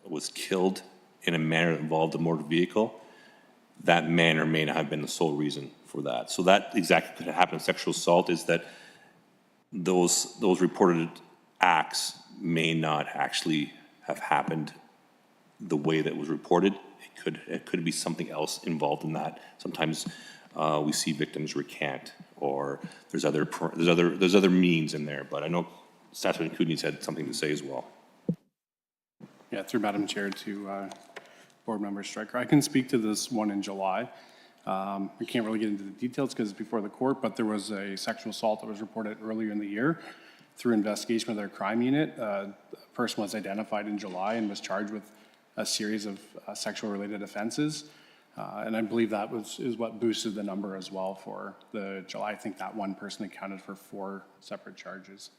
was killed in a manner that involved a motor vehicle, that manner may not have been the sole reason for that. So that exactly could have happened. Sexual assault is that those reported acts may not actually have happened the way that was reported. It could be something else involved in that. Sometimes we see victims recant, or there's other means in there. But I know Saskatchewan Kootenai's had something to say as well. Yeah, through Madam Chair to Board Member Stryker. I can speak to this one in July. We can't really get into the details because it's before the court, but there was a sexual assault that was reported earlier in the year. Through investigation with our crime unit, a person was identified in July and was charged with a series of sexual related offenses. And I believe that is what boosted the number as well for the July. I think that one person accounted for 4 separate charges.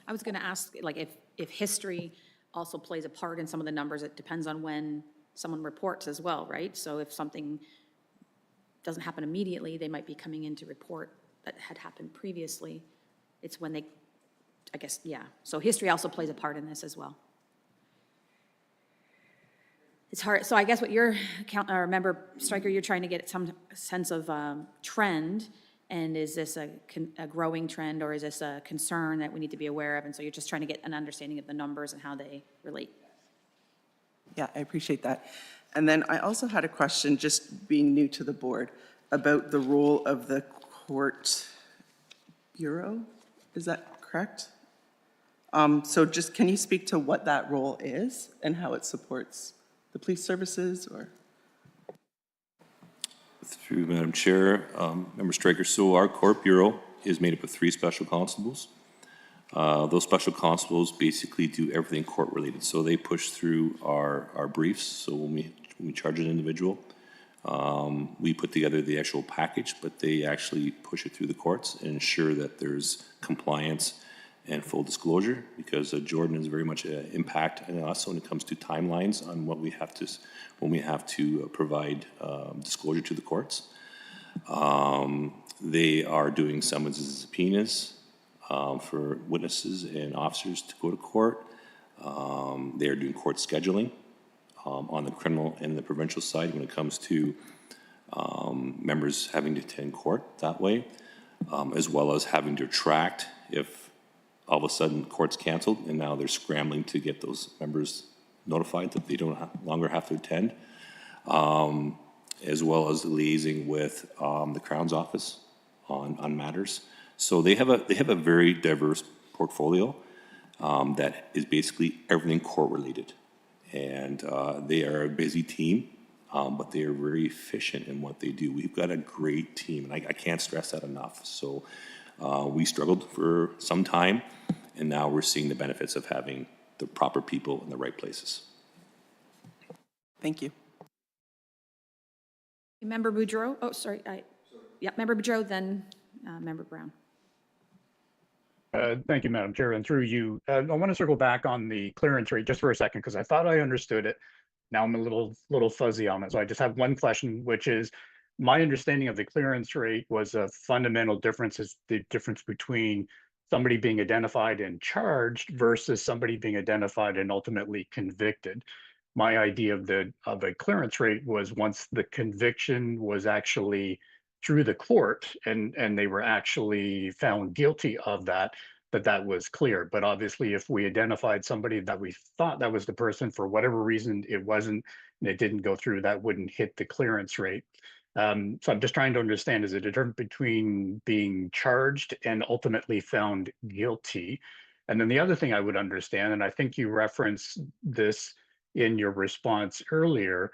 I was going to ask, like, if history also plays a part in some of the numbers. It depends on when someone reports as well, right? So if something doesn't happen immediately, they might be coming in to report that had happened previously. It's when they, I guess, yeah. So history also plays a part in this as well. It's hard. So I guess what you're, Member Stryker, you're trying to get some sense of trend. And is this a growing trend, or is this a concern that we need to be aware of? And so you're just trying to get an understanding of the numbers and how they relate. Yeah, I appreciate that. And then I also had a question, just being new to the board, about the role of the court bureau. Is that correct? So just, can you speak to what that role is and how it supports the police services, or? Through Madam Chair, Member Stryker, so our court bureau is made up of 3 special constables. Those special constables basically do everything court related. So they push through our briefs. So when we charge an individual, we put together the actual package, but they actually push it through the courts and ensure that there's compliance and full disclosure, because Jordan is very much an impact on us when it comes to timelines on what we have to, when we have to provide disclosure to the courts. They are doing summonses and subpoenas for witnesses and officers to go to court. They are doing court scheduling on the criminal and the provincial side when it comes to members having to attend court that way, as well as having to attract if all of a sudden court's canceled and now they're scrambling to get those members notified that they don't longer have to attend, as well as liaising with the Crown's office on matters. So they have a very diverse portfolio that is basically everything court related, and they are a busy team, but they are very efficient in what they do. We've got a great team, and I can't stress that enough. So we struggled for some time, and now we're seeing the benefits of having the proper people in the right places. Thank you. Member Boudreau, oh, sorry. Yeah, Member Boudreau, then Member Brown. Thank you, Madam Chair, and through you, I want to circle back on the clearance rate just for a second, because I thought I understood it. Now I'm a little fuzzy on it. So I just have one question, which is, my understanding of the clearance rate was a fundamental difference is the difference between somebody being identified and charged versus somebody being identified and ultimately convicted. My idea of the clearance rate was once the conviction was actually through the court and they were actually found guilty of that, that was clear. But obviously, if we identified somebody that we thought that was the person, for whatever reason it wasn't, and it didn't go through, that wouldn't hit the clearance rate. So I'm just trying to understand, is it a difference between being charged and ultimately found guilty? And then the other thing I would understand, and I think you referenced this in your response earlier,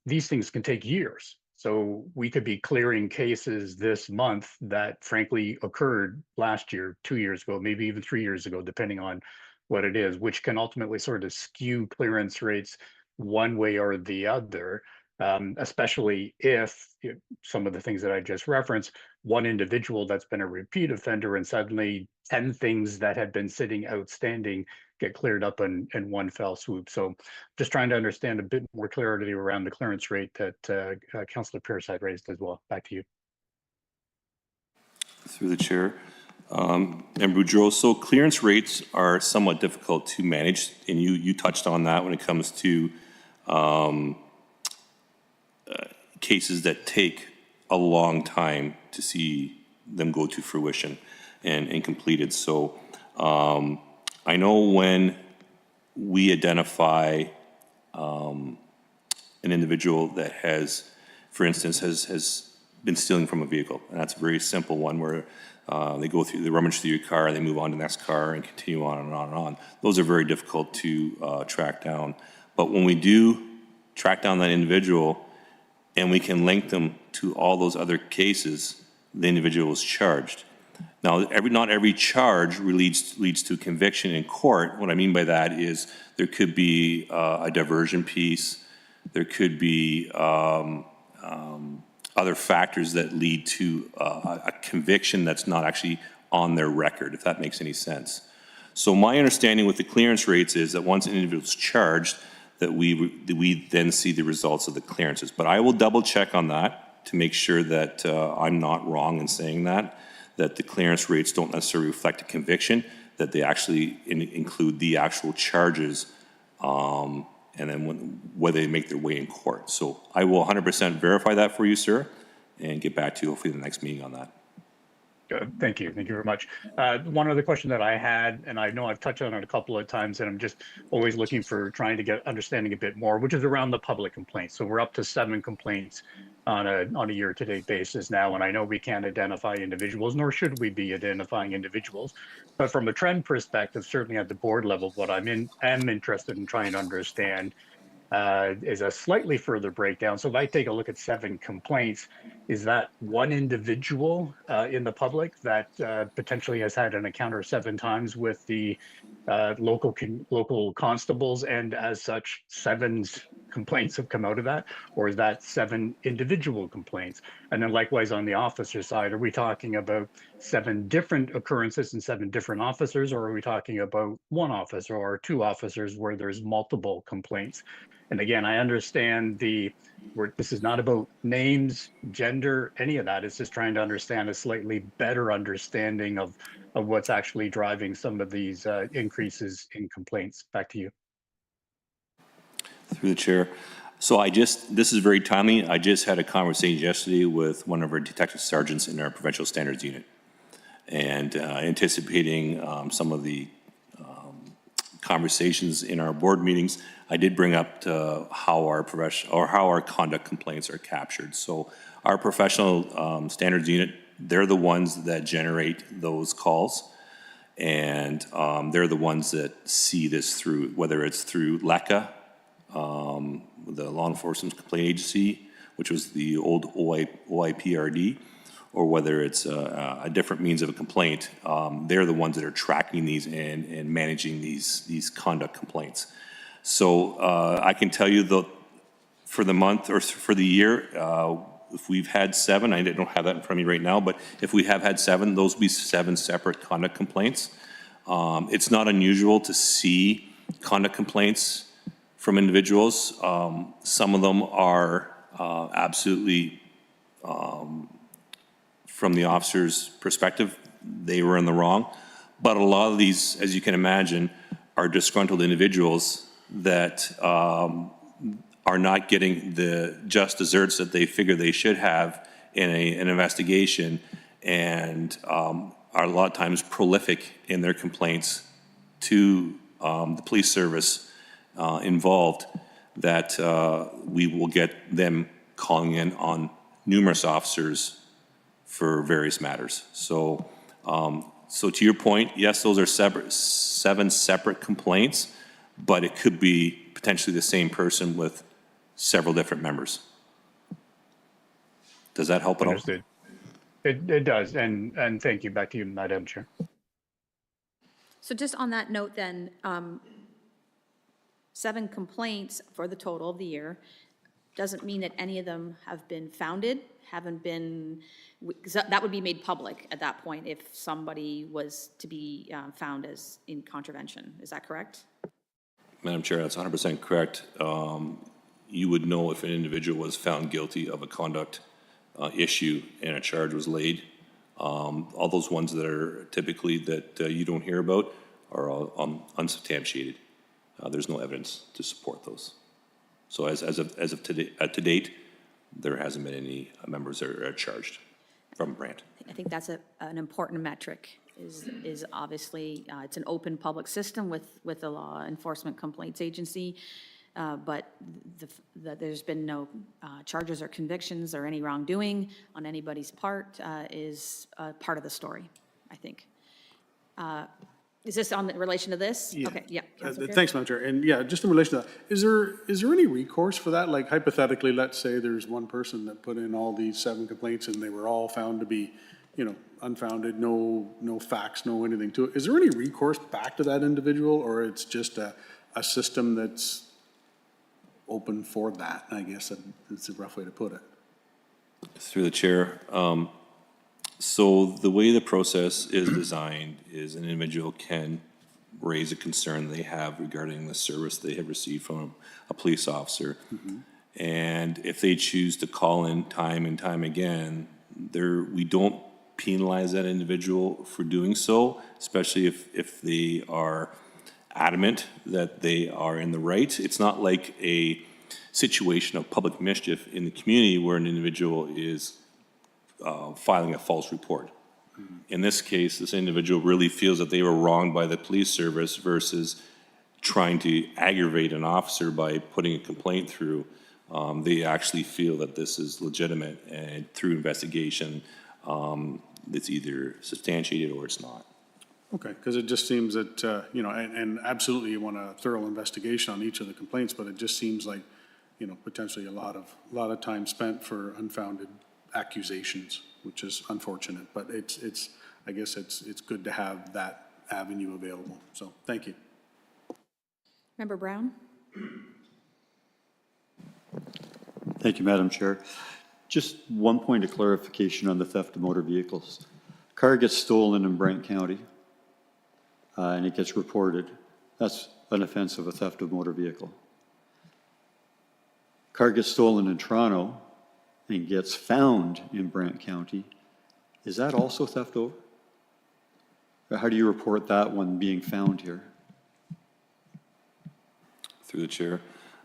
these things can take years. So we could be clearing cases this month that frankly occurred last year, 2 years ago, maybe even 3 years ago, depending on what it is, which can ultimately sort of skew clearance rates one way or the other, especially if some of the things that I just referenced, one individual that's been a repeat offender and suddenly 10 things that had been sitting outstanding get cleared up in one fell swoop. So just trying to understand a bit more clarity around the clearance rate that Councillor Pierce had raised as well. Back to you. Through the chair. And Boudreau, so clearance rates are somewhat difficult to manage, and you touched on that when it comes to cases that take a long time to see them go to fruition and completed. So I know when we identify an individual that has, for instance, has been stealing from a vehicle, and that's a very simple one where they go through, they rummage through your car, they move on to the next car and continue on and on and on. Those are very difficult to track down. But when we do track down that individual and we can link them to all those other cases, the individual is charged. Now, not every charge leads to conviction in court. What I mean by that is there could be a diversion piece, there could be other factors that lead to a conviction that's not actually on their record, if that makes any sense. So my understanding with the clearance rates is that once an individual is charged, that we then see the results of the clearances. But I will double check on that to make sure that I'm not wrong in saying that the clearance rates don't necessarily reflect a conviction, that they actually include the actual charges and then whether they make their way in court. So I will 100% verify that for you, sir, and get back to you hopefully in the next meeting on that. Good. Thank you. Thank you very much. One other question that I had, and I know I've touched on it a couple of times, and I'm just always looking for trying to get understanding a bit more, which is around the public complaints. So we're up to 7 complaints on a year-to-date basis now, and I know we can't identify individuals, nor should we be identifying individuals. But from a trend perspective, certainly at the board level, what am interested in trying to understand is a slightly further breakdown. So if I take a look at 7 complaints, is that one individual in the public that potentially has had an encounter 7 times with the local constables, and as such 7 complaints have come out of that? Or is that 7 individual complaints? And then likewise on the officer side, are we talking about 7 different occurrences and 7 different officers, or are we talking about 1 officer or 2 officers where there's multiple complaints? And again, I understand this is not about names, gender, any of that. It's just trying to understand a slightly better understanding of what's actually driving some of these increases in complaints. Back to you. Through the chair. So this is very timely. I just had a conversation yesterday with one of our detective sergeants in our provincial standards unit, and anticipating some of the conversations in our board meetings, I did bring up how our conduct complaints are captured. So our professional standards unit, they're the ones that generate those calls, and they're the ones that see this through, whether it's through LECA, the Law Enforcement Complaint Agency, which was the old OIPRD, or whether it's a different means of a complaint. They're the ones that are tracking these and managing these conduct complaints. So I can tell you that for the month or for the year, if we've had 7, I don't have that in front of me right now, but if we have had 7, those will be 7 separate conduct complaints. It's not unusual to see conduct complaints from individuals. Some of them are absolutely, from the officer's perspective, they were in the wrong. But a lot of these, as you can imagine, are disgruntled individuals that are not getting the just desserts that they figure they should have in an investigation, and are a lot of times prolific in their complaints to the police service involved, that we will get them calling in on numerous officers for various matters. So, so to your point, yes, those are 7 separate complaints, but it could be potentially the same person with several different members. Does that help at all? Understood. It does, and thank you. Back to you, Madam Chair. So just on that note then, 7 complaints for the total of the year doesn't mean that any of them have been founded, haven't been, 'cause that would be made public at that point if somebody was to be found as in contravention. Is that correct? Madam Chair, that's 100% correct. You would know if an individual was found guilty of a conduct issue and a charge was laid. All those ones that are typically that you don't hear about are all unsubstantiated. There's no evidence to support those. So as of today, to date, there hasn't been any members that are charged from Brant. I think that's an important metric, is obviously, it's an open public system with the Law Enforcement Complaints Agency, but there's been no charges or convictions or any wrongdoing on anybody's part is part of the story, I think. Is this in relation to this? Yeah. Okay, yeah. Councilor Kerr? Thanks, Madam Chair. And yeah, just in relation to that, is there any recourse for that? Like hypothetically, let's say there's one person that put in all these 7 complaints and they were all found to be, unfounded, no facts, no anything to it. Is there any recourse back to that individual, or it's just a system that's open for that? I guess that's a rough way to put it. Through the chair, so the way the process is designed is an individual can raise a concern they have regarding the service they have received from a police officer. And if they choose to call in time and time again, we don't penalize that individual for doing so, especially if they are adamant that they are in the right. It's not like a situation of public mischief in the community where an individual is filing a false report. In this case, this individual really feels that they were wronged by the police service versus trying to aggravate an officer by putting a complaint through. They actually feel that this is legitimate, and through investigation, it's either substantiated or it's not. Okay, because it just seems that, and absolutely you want a thorough investigation on each of the complaints, but it just seems like, potentially a lot of time spent for unfounded accusations, which is unfortunate, but I guess it's good to have that avenue available. So thank you. Member Brown? Thank you, Madam Chair. Just one point of clarification on the theft of motor vehicles. Car gets stolen in Brant County, and it gets reported. That's an offense of a theft of motor vehicle. Car gets stolen in Toronto and gets found in Brant County. Is that also theft over? Or how do you report that one being found here? Through the chair.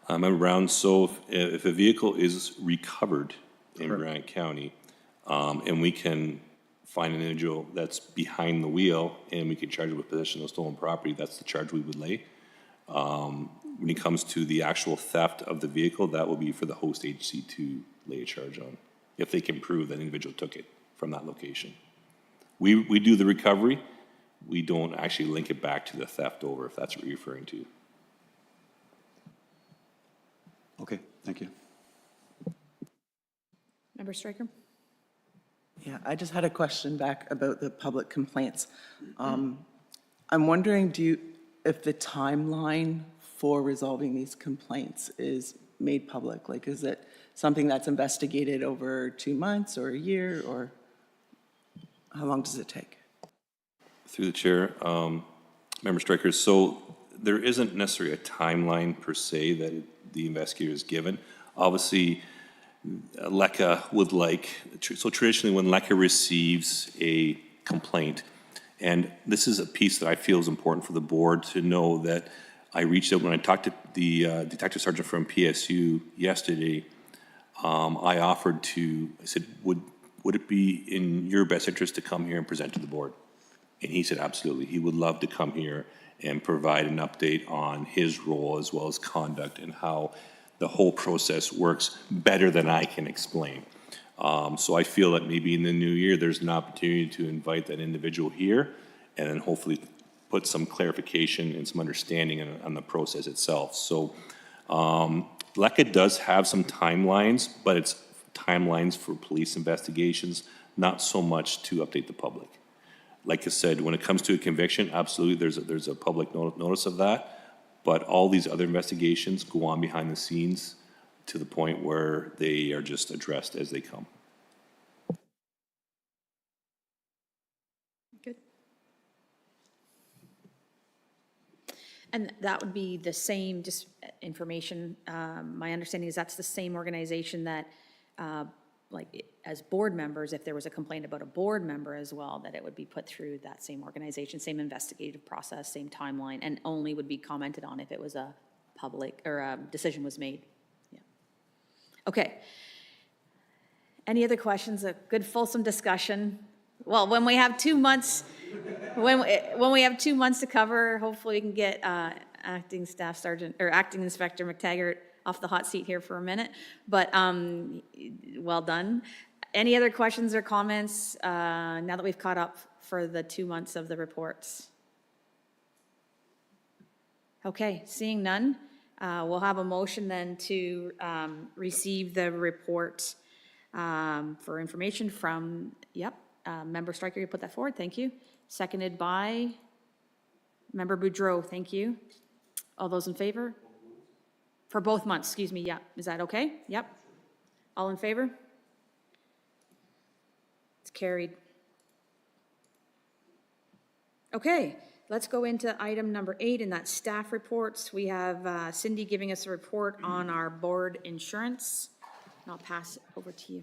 Member Brown, so if a vehicle is recovered in Brant County, and we can find an individual that's behind the wheel and we can charge it with possession of stolen property, that's the charge we would lay. When it comes to the actual theft of the vehicle, that will be for the host agency to lay a charge on, if they can prove that an individual took it from that location. We do the recovery. We don't actually link it back to the theft over, if that's what you're referring to. Okay, thank you. Member Stryker? Yeah, I just had a question back about the public complaints. I'm wondering, if the timeline for resolving these complaints is made public? Like, is it something that's investigated over 2 months or a year, or how long does it take? Through the chair, Member Strikers, so there isn't necessarily a timeline per se that the investigator is given. Obviously, LECA would like, so traditionally when LECA receives a complaint, and this is a piece that I feel is important for the board to know, that I reached out when I talked to the detective sergeant from PSU yesterday. I offered to, I said, would it be in your best interest to come here and present to the board? And he said, absolutely. He would love to come here and provide an update on his role as well as conduct and how the whole process works better than I can explain. So I feel that maybe in the new year, there's an opportunity to invite that individual here and then hopefully put some clarification and some understanding on the process itself. So LECA does have some timelines, but it's timelines for police investigations, not so much to update the public. Like I said, when it comes to a conviction, absolutely, there's a public notice of that, but all these other investigations go on behind the scenes to the point where they are just addressed as they come. Good. And that would be the same, just information, my understanding is that's the same organization that, like, as board members, if there was a complaint about a board member as well, that it would be put through that same organization, same investigative process, same timeline, and only would be commented on if it was a public, or a decision was made. Yeah. Okay. Any other questions? A good fulsome discussion. Well, when we have 2 months, when we have 2 months to cover, hopefully we can get acting staff sergeant, or acting inspector McTaggart off the hot seat here for a minute, but well done. Any other questions or comments now that we've caught up for the 2 months of the reports? Okay, seeing none, we'll have a motion then to receive the report for information from, Member Stryker, you put that forward, thank you. Seconded by Member Boudreau, thank you. All those in favor? For both months, excuse me, yeah. Is that okay? Yep. All in favor? It's carried. Okay, let's go into item number 8, and that's staff reports. We have Cindy giving us a report on our board insurance. And I'll pass it over to you.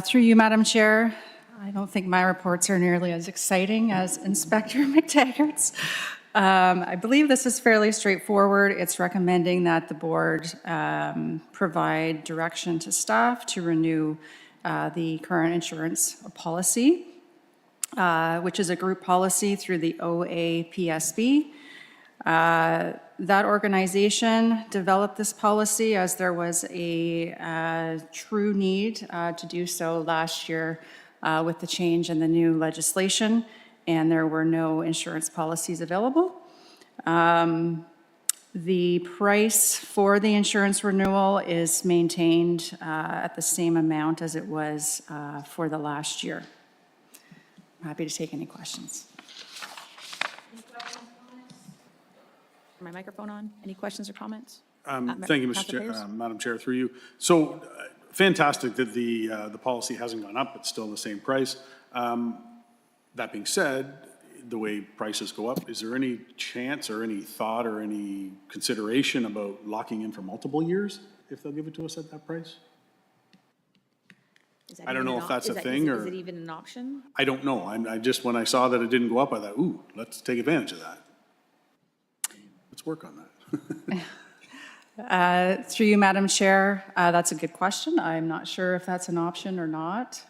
Through you, Madam Chair, I don't think my reports are nearly as exciting as Inspector McTaggart's. I believe this is fairly straightforward. It's recommending that the board provide direction to staff to renew the current insurance policy, which is a group policy through the O.P.P. That organization developed this policy as there was a true need to do so last year with the change in the new legislation, and there were no insurance policies available. The price for the insurance renewal is maintained at the same amount as it was for the last year. I'm happy to take any questions. My microphone on? Any questions or comments? Thank you, Madam Chair, through you. So fantastic that the policy hasn't gone up, it's still the same price. That being said, the way prices go up, is there any chance or any thought or any consideration about locking in for multiple years if they'll give it to us at that price? I don't know if that's a thing, or... Is it even an option? I don't know. I just, when I saw that it didn't go up, I thought, ooh, let's take advantage of that. Let's work on that. Through you, Madam Chair, that's a good question. I'm not sure if that's an option or not.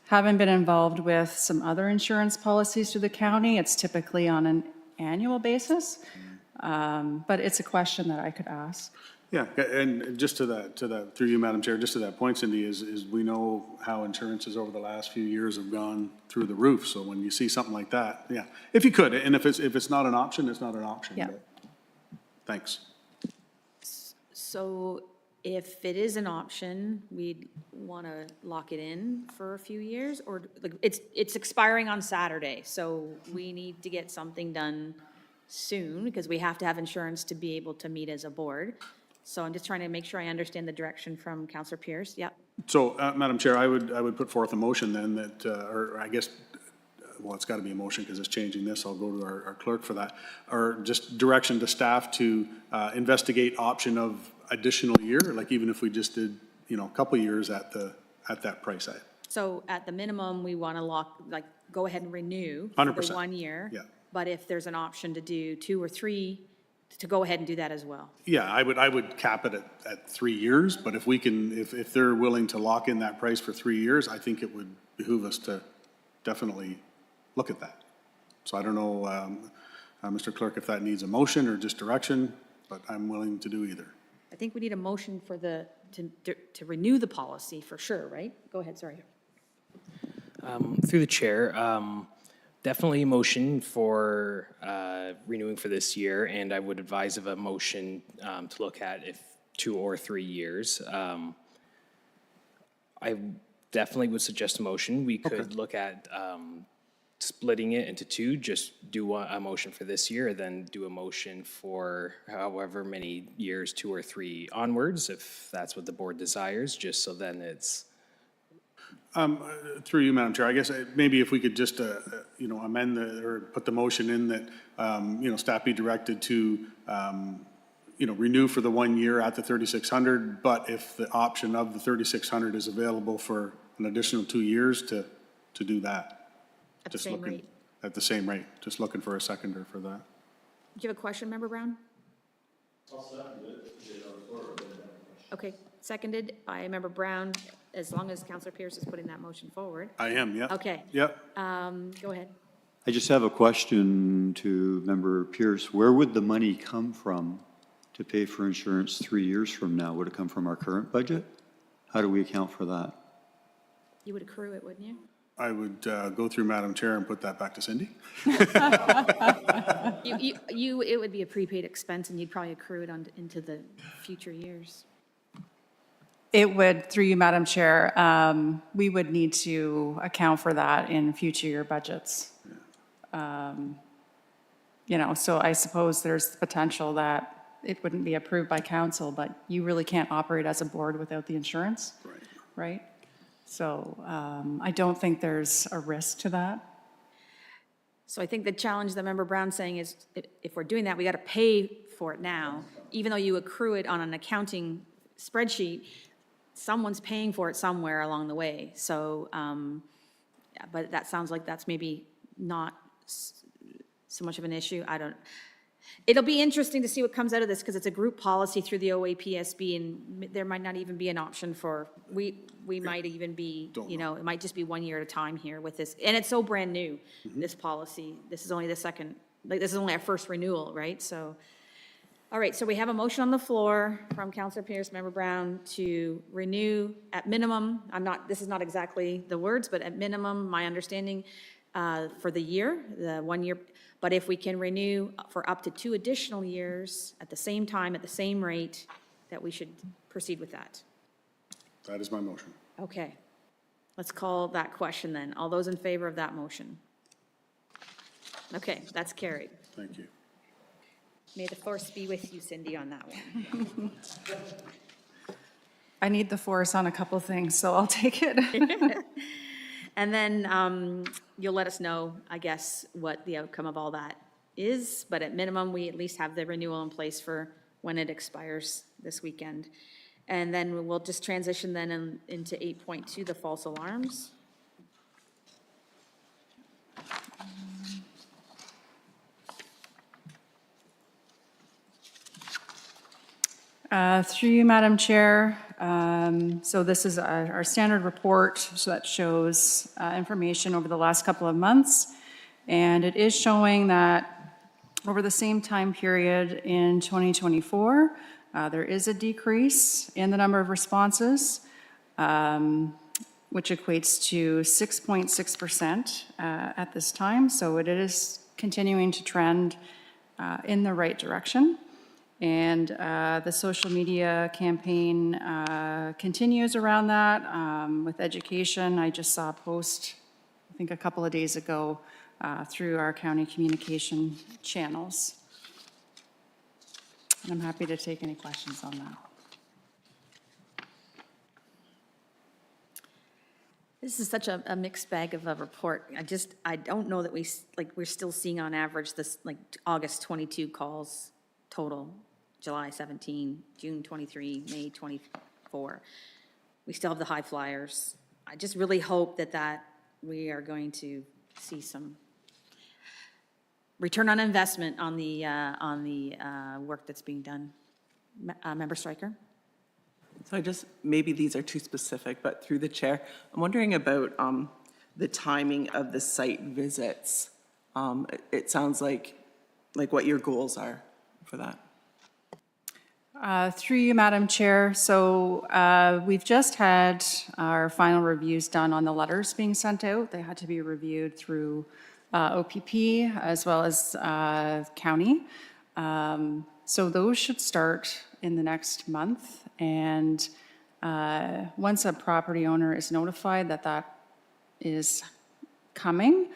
Haven't been involved with some other insurance policies through the county. It's typically on an annual basis, but it's a question that I could ask. Yeah, and just to that, through you, Madam Chair, just to that point, Cindy, is we know how insurances over the last few years have gone through the roof. So when you see something like that, yeah, if you could, and if it's not an option, it's not an option. Yeah. But thanks. So if it is an option, we'd want to lock it in for a few years, or like it's expiring on Saturday, so we need to get something done soon, because we have to have insurance to be able to meet as a board. So I'm just trying to make sure I understand the direction from Councillor Pierce. Yep. So, Madam Chair, I would put forth a motion then that, or I guess, well, it's got to be a motion because it's changing this. I'll go to our clerk for that. Or just direction to staff to investigate option of additional year, like even if we just did, you know, a couple of years at that price. So at the minimum, we want to go ahead and renew for the 100%. 1 year. Yeah. But if there's an option to do 2 or 3, to go ahead and do that as well. Yeah, I would cap it at 3 years, but if we can, if they're willing to lock in that price for 3 years, I think it would behoove us to definitely look at that. So I don't know, Mr. Clerk, if that needs a motion or just direction, but I'm willing to do either. I think we need a motion for to renew the policy for sure, right? Go ahead, sorry. Through the chair, definitely a motion for renewing for this year, and I would advise of a motion to look at if 2 or 3 years. I definitely would suggest a motion. We could look at splitting it into 2, just do a motion for this year, then do a motion for however many years, 2 or 3 onwards, if that's what the board desires, just so then it's. Through you, Madam Chair, I guess maybe if we could just, you know, amend or put the motion in that, you know, staff be directed to, you know, renew for the 1 year at the 3,600, but if the option of the 3,600 is available for an additional 2 years to do that. At the same rate. At the same rate, just looking for a seconder for that. Do you have a question, Member Brown? Okay, seconded by Member Brown, as long as Councillor Pierce is putting that motion forward. I am, yeah. Okay. Yep. Go ahead. I just have a question to Member Pierce. Where would the money come from to pay for insurance 3 years from now? Would it come from our current budget? How do we account for that? You would accrue it, wouldn't you? I would go through Madam Chair and put that back to Cindy. It would be a prepaid expense, and you'd probably accrue it into the future years. It would, through you, Madam Chair, we would need to account for that in future year budgets. You know, so I suppose there's the potential that it wouldn't be approved by council, but you really can't operate as a board without the insurance, right? So I don't think there's a risk to that. So I think the challenge that Member Brown's saying is, if we're doing that, we got to pay for it now, even though you accrue it on an accounting spreadsheet. Someone's paying for it somewhere along the way. So, yeah, but that sounds like that's maybe not so much of an issue. It'll be interesting to see what comes out of this, because it's a group policy through the O.A.P.S.B., and there might not even be an option for, we might even be, you know, it might just be 1 year at a time here with this. And it's so brand new, this policy. This is only the second, this is only our first renewal, right? So, all right, so we have a motion on the floor from Councillor Pierce, Member Brown, to renew at minimum, this is not exactly the words, but at minimum, my understanding, for the year, the 1 year, but if we can renew for up to 2 additional years at the same time, at the same rate, that we should proceed with that. That is my motion. Okay, let's call that question then. All those in favor of that motion? Okay, that's carried. Thank you. May the force be with you, Cindy, on that one. I need the force on a couple things, so I'll take it. And then you'll let us know, I guess, what the outcome of all that is. But at minimum, we at least have the renewal in place for when it expires this weekend. And then we'll just transition then into 8.2, the false alarms. Through you, Madam Chair. So this is our standard report, so that shows information over the last couple of months. And it is showing that over the same time period in 2024, there is a decrease in the number of responses, which equates to 6.6% at this time. So it is continuing to trend in the right direction. And the social media campaign continues around that with education. I just saw a post, I think a couple of days ago, through our county communication channels. And I'm happy to take any questions on that. This is such a mixed bag of a report. I don't know that we're still seeing on average this, like, August 22 calls total, July 17, June 23, May 24. We still have the high flyers. I just really hope that we are going to see some return on investment on the work that's being done. Member Stryker? So maybe these are too specific, but through the chair, I'm wondering about the timing of the site visits. It sounds like what your goals are for that. Through you, Madam Chair. So we've just had our final reviews done on the letters being sent out. They had to be reviewed through O.P.P. as well as county. So those should start in the next month. And once a property owner is notified that is coming,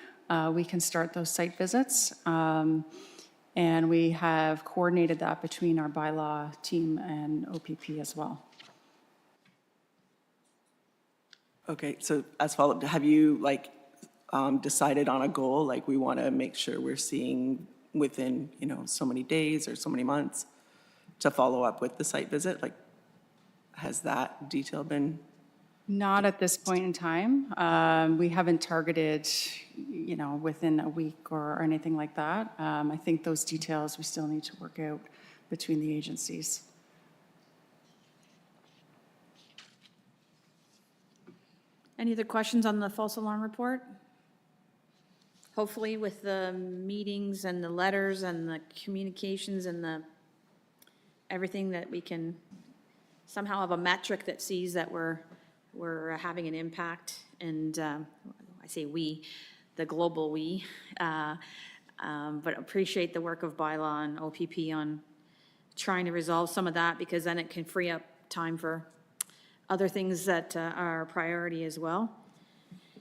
we can start those site visits. And we have coordinated that between our bylaw team and O.P.P. as well. Okay, so as follow-up, have you decided on a goal? Like, we want to make sure we're seeing within, so many days or so many months to follow up with the site visit? Like, has that detail been? Not at this point in time. We haven't targeted, within a week or anything like that. I think those details we still need to work out between the agencies. Any other questions on the false alarm report? Hopefully with the meetings and the letters and the communications and everything that we can somehow have a metric that sees that we're having an impact, and I say we, the global we, but appreciate the work of bylaw and O.P.P. on trying to resolve some of that, because then it can free up time for other things that are a priority as well.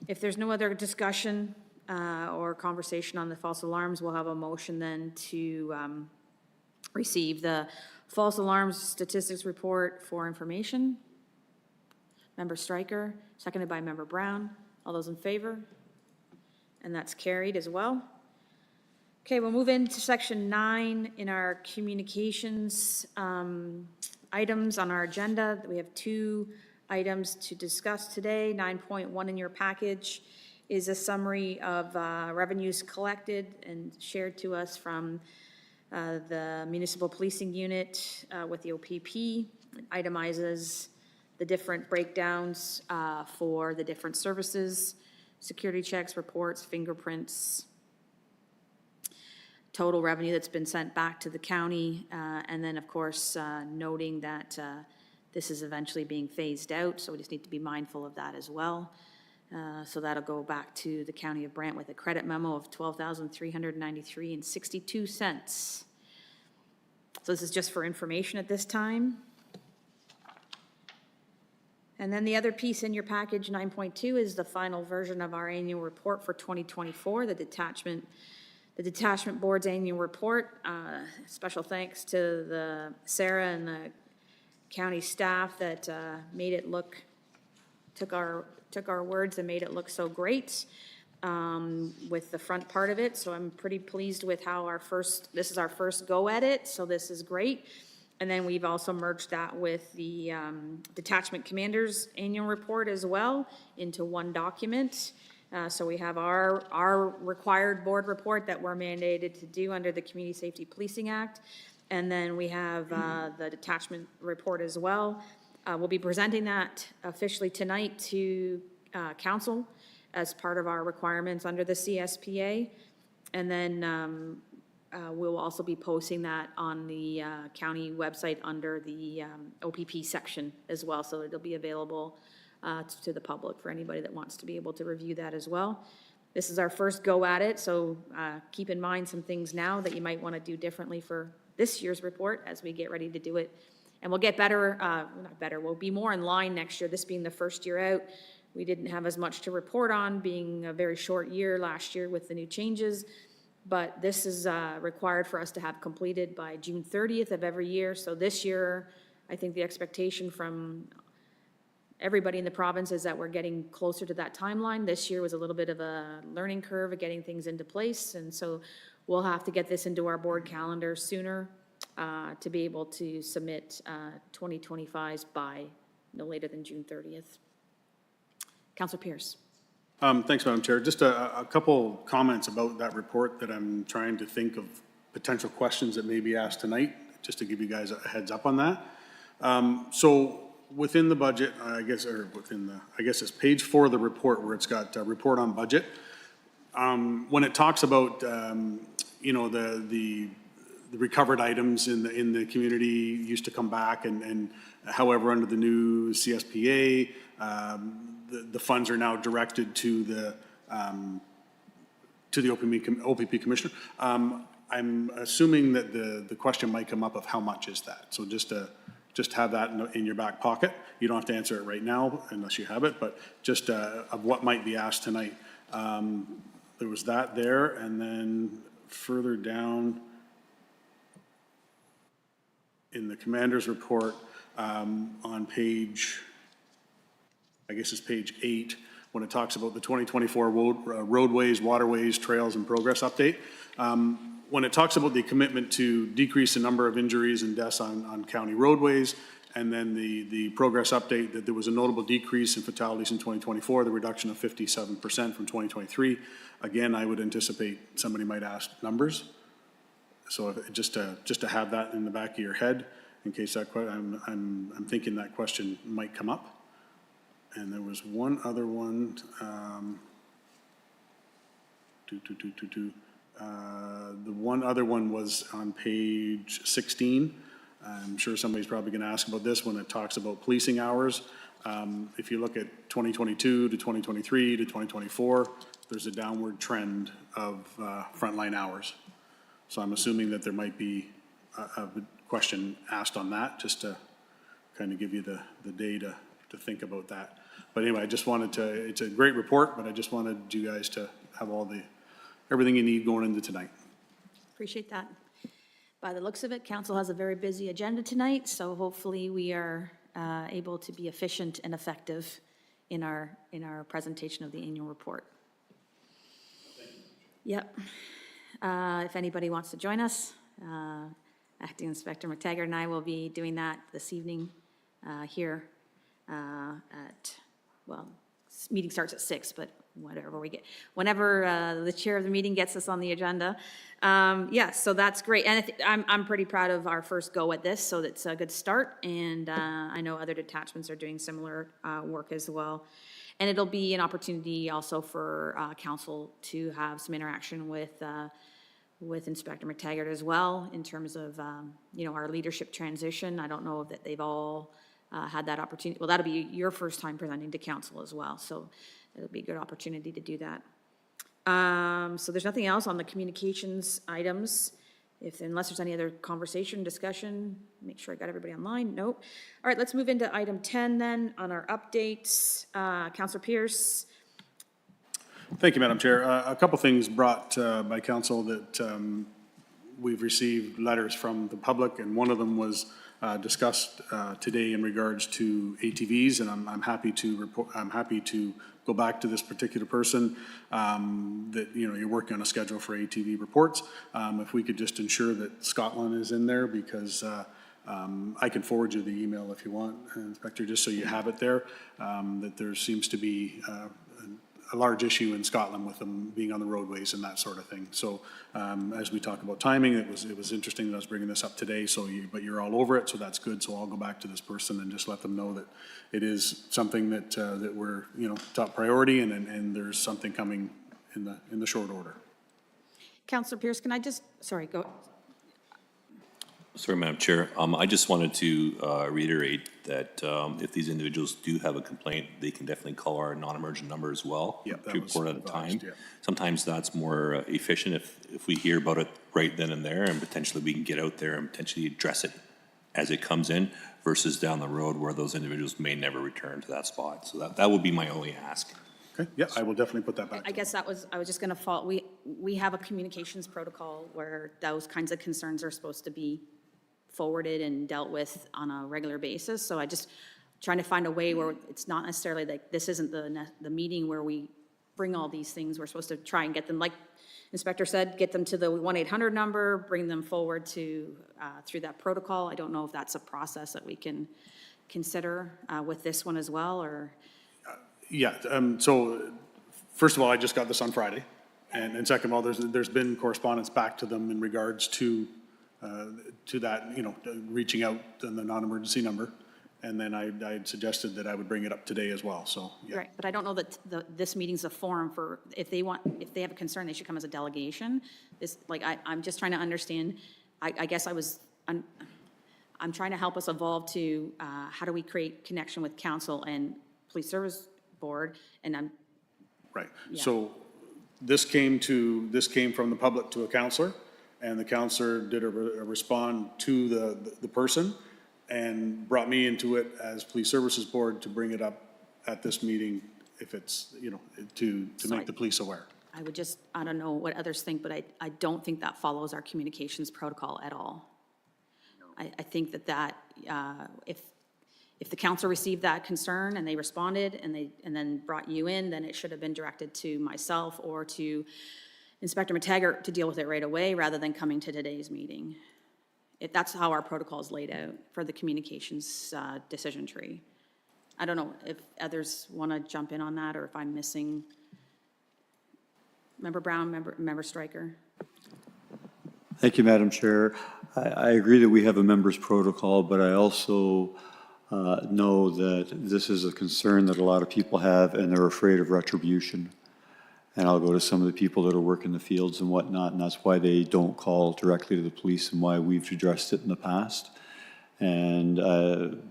If there's no other discussion or conversation on the false alarms, we'll have a motion then to receive the false alarms statistics report for information. Member Stryker, seconded by Member Brown. All those in favor? And that's carried as well. Okay, we'll move into section 9 in our communications items on our agenda. We have 2 items to discuss today. 9.1 in your package is a summary of revenues collected and shared to us from the municipal policing unit with the O.P.P. It itemizes the different breakdowns for the different services, security checks, reports, fingerprints, total revenue that's been sent back to the county, and then, of course, noting that this is eventually being phased out, so we just need to be mindful of that as well. So that'll go back to the County of Brant with a credit memo of $12,393.62. So this is just for information at this time. And then the other piece in your package, 9.2, is the final version of our annual report for 2024, the Detachment Board's annual report. Special thanks to Sarah and the county staff that made it look, took our words and made it look so great with the front part of it. So I'm pretty pleased with how this is our first go at it, so this is great. And then we've also merged that with the Detachment Commander's annual report as well into one document. So we have our required board report that we're mandated to do under the Community Safety Policing Act. And then we have the detachment report as well. We'll be presenting that officially tonight to council as part of our requirements under the CSPA. And then we'll also be posting that on the county website under the O.P.P. section as well. So it'll be available to the public for anybody that wants to be able to review that as well. This is our first go at it, so keep in mind some things now that you might want to do differently for this year's report as we get ready to do it. And we'll get better, not better, we'll be more in line next year, this being the first year out. We didn't have as much to report on, being a very short year last year with the new changes. but this is required for us to have completed by June 30th of every year. So this year, I think the expectation from everybody in the province is that we're getting closer to that timeline. This year was a little bit of a learning curve of getting things into place, and so we'll have to get this into our board calendar sooner to be able to submit 2025s by no later than June 30th. Councillor Pierce. Thanks, Madam Chair. Just a couple comments about that report that I'm trying to think of potential questions that may be asked tonight, just to give you guys a heads up on that. So within the budget, I guess it's page 4 of the report where it's got report on budget. When it talks about, you know, the recovered items in the community used to come back, and however, under the new CSPA, the funds are now directed to the O.P.P commissioner. I'm assuming that the question might come up of how much is that? So just have that in your back pocket. You don't have to answer it right now unless you have it, but just of what might be asked tonight. There was that there, and then further down in the commander's report on page, I guess it's page 8, when it talks about the 2024 roadways, waterways, trails, and progress update. When it talks about the commitment to decrease the number of injuries and deaths on county roadways, and then the progress update that there was a notable decrease in fatalities in 2024, the reduction of 57% from 2023. Again, I would anticipate somebody might ask numbers. So just to have that in the back of your head, in case that I'm thinking that question might come up. And there was one other one. The one other one was on page 16. I'm sure somebody's probably going to ask about this when it talks about policing hours. If you look at 2022 to 2023 to 2024, there's a downward trend of frontline hours. So I'm assuming that there might be a question asked on that, just to kind of give you the data to think about that. But anyway, I just wanted to, it's a great report, but I just wanted you guys to have everything you need going into tonight. Appreciate that. By the looks of it, council has a very busy agenda tonight, so hopefully we are able to be efficient and effective in our presentation of the annual report. Yep. If anybody wants to join us, Acting Inspector McTaggart and I will be doing that this evening here well, meeting starts at 6, but whenever the chair of the meeting gets us on the agenda. Yeah, so that's great. And I'm pretty proud of our first go at this, so that's a good start. And I know other detachments are doing similar work as well. And it'll be an opportunity also for council to have some interaction with Inspector McTaggart as well in terms of, you know, our leadership transition. I don't know that they've all had that opportunity. Well, that'll be your first time presenting to council as well. So it'll be a good opportunity to do that. So there's nothing else on the communications items. Unless there's any other conversation, discussion, make sure I got everybody online. Nope. All right, let's move into item 10 then on our updates. Councillor Pierce. Thank you, Madam Chair. A couple things brought by council that we've received letters from the public, and one of them was discussed today in regards to ATVs, and I'm happy to report. I'm happy to go back to this particular person that, you know, you're working on a schedule for ATV reports. If we could just ensure that Scotland is in there, because I can forward you the email if you want, Inspector, just so you have it there, that there seems to be a large issue in Scotland with them being on the roadways and that sort of thing. So as we talk about timing, it was interesting that I was bringing this up today. So but you're all over it, so that's good. So I'll go back to this person and just let them know that it is something that that we're, you know, top priority, and there's something coming in the short order. Councillor Pierce, can I just, sorry, go. Sorry, Madam Chair. I just wanted to reiterate that if these individuals do have a complaint, they can definitely call our non-emergent number as well. Yeah, that 2 was report at a advised, time. yeah. Sometimes that's more efficient if we hear about it right then and there, and potentially we can get out there and potentially address it as it comes in, versus down the road where those individuals may never return to that spot. So that would be my only ask. Okay. Yeah, I will definitely put that back. I guess I was just going to follow. we have a communications protocol where those kinds of concerns are supposed to be forwarded and dealt with on a regular basis. So I just trying to find a way where it's not necessarily like, this isn't the meeting where we bring all these things. We're supposed to try and get them, like Inspector said, get them to the 1-800 number, bring them forward to, through that protocol. I don't know if that's a process that we can consider with this one as well, or? Yeah, so first of all, I just got this on Friday. And second of all, there's been correspondence back to them in regards to that, you know, reaching out on the non-emergency number. And then I had suggested that I would bring it up today as well, so, yeah. Right, but I don't know that this meeting's a forum for, if they have a concern, they should come as a delegation. This, like, I'm just trying to understand, I guess I'm trying to help us evolve to, how do we create connection with council and police service board, and I'm. Right, Yeah. so this came from the public to a counselor, and the counselor did a respond to the person, and brought me into it as police services board to bring it up at this meeting if it's, you know, to make the police aware. I would just, I don't know what others think, but I don't think that follows our communications protocol at all. I think that if the council received that concern and they responded and then brought you in, then it should have been directed to myself or to Inspector McTaggart to deal with it right away, rather than coming to today's meeting. That's how our protocol is laid out for the communications decision tree. I don't know if others want to jump in on that, or if I'm missing. Member Brown, Member Stryker. Thank you, Madam Chair. I agree that we have a members protocol, but I also know that this is a concern that a lot of people have, and they're afraid of retribution. And I'll go to some of the people that are working the fields and whatnot, and that's why they don't call directly to the police and why we've addressed it in the past. And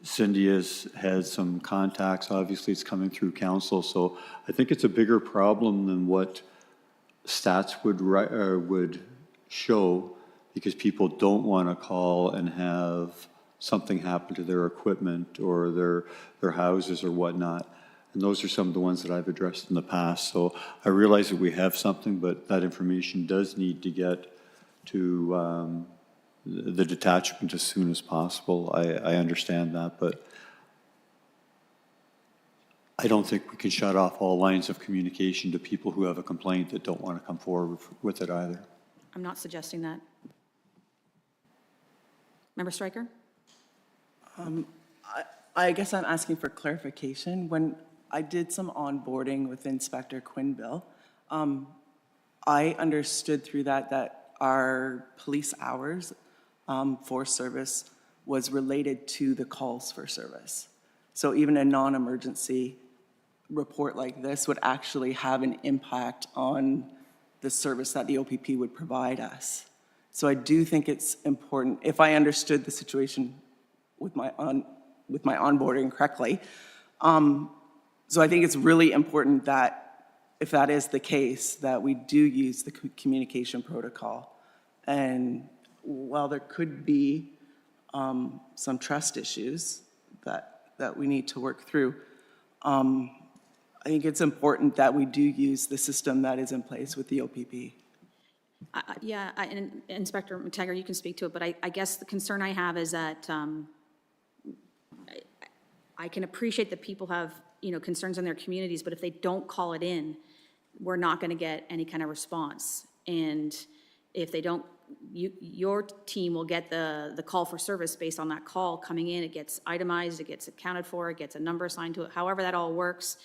Cindy has had some contacts. Obviously, it's coming through council. So I think it's a bigger problem than what stats would show, because people don't want to call and have something happen to their equipment or their houses or whatnot. And those are some of the ones that I've addressed in the past. So I realize that we have something, but that information does need to get to the detachment as soon as possible. I understand that, but I don't think we can shut off all lines of communication to people who have a complaint that don't want to come forward with it either. I'm not suggesting that. Member Stryker? I guess I'm asking for clarification. When I did some onboarding with Inspector Quinville, I understood through that our police hours for service was related to the calls for service. So even a non-emergency report like this would actually have an impact on the service that the O.P.P would provide us. So I do think it's important, if I understood the situation with my onboarding correctly. So I think it's really important that, if that is the case, that we do use the communication protocol. And while there could be some trust issues that we need to work through, I think it's important that we do use the system that is in place with the O.P.P. Yeah, and Inspector McTaggart, you can speak to it, but I guess the concern I have is that I can appreciate that people have, concerns in their communities, but if they don't call it in, we're not going to get any kind of response. And if they don't, your team will get the call for service based on that call coming in. It gets itemized, it gets accounted for, it gets a number assigned to it, however that all works.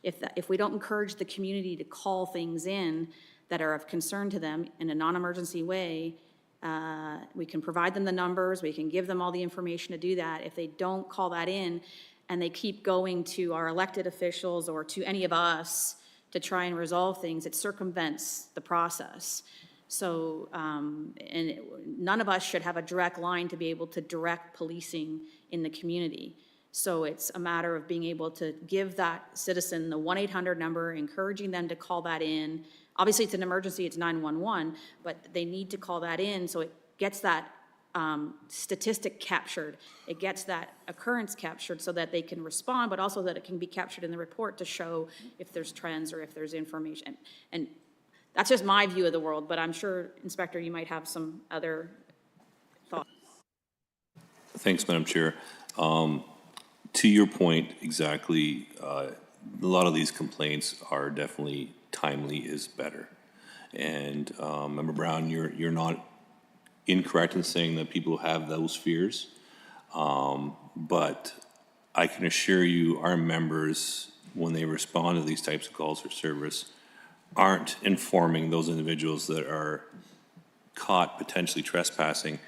If we don't encourage the community to call things in that are of concern to them in a non-emergency way, we can provide them the numbers, we can give them all the information to do that. If they don't call that in and they keep going to our elected officials or to any of us to try and resolve things, it circumvents the process. So, and none of us should have a direct line to be able to direct policing in the community. So it's a matter of being able to give that citizen the 1-800 number, encouraging them to call that in. Obviously, it's an emergency, it's 911, but they need to call that in so it gets that statistic captured. It gets that occurrence captured so that they can respond, but also that it can be captured in the report to show if there's trends or if there's information. And That's just my view of the world, but I'm sure, Inspector, you might have some other thoughts. Thanks, Madam Chair. To your point, exactly, a lot of these complaints are definitely timely is better. And Member Brown, you're not incorrect in saying that people have those fears. But I can assure you, our members, when they respond to these types of calls for service, aren't informing those individuals that are caught potentially trespassing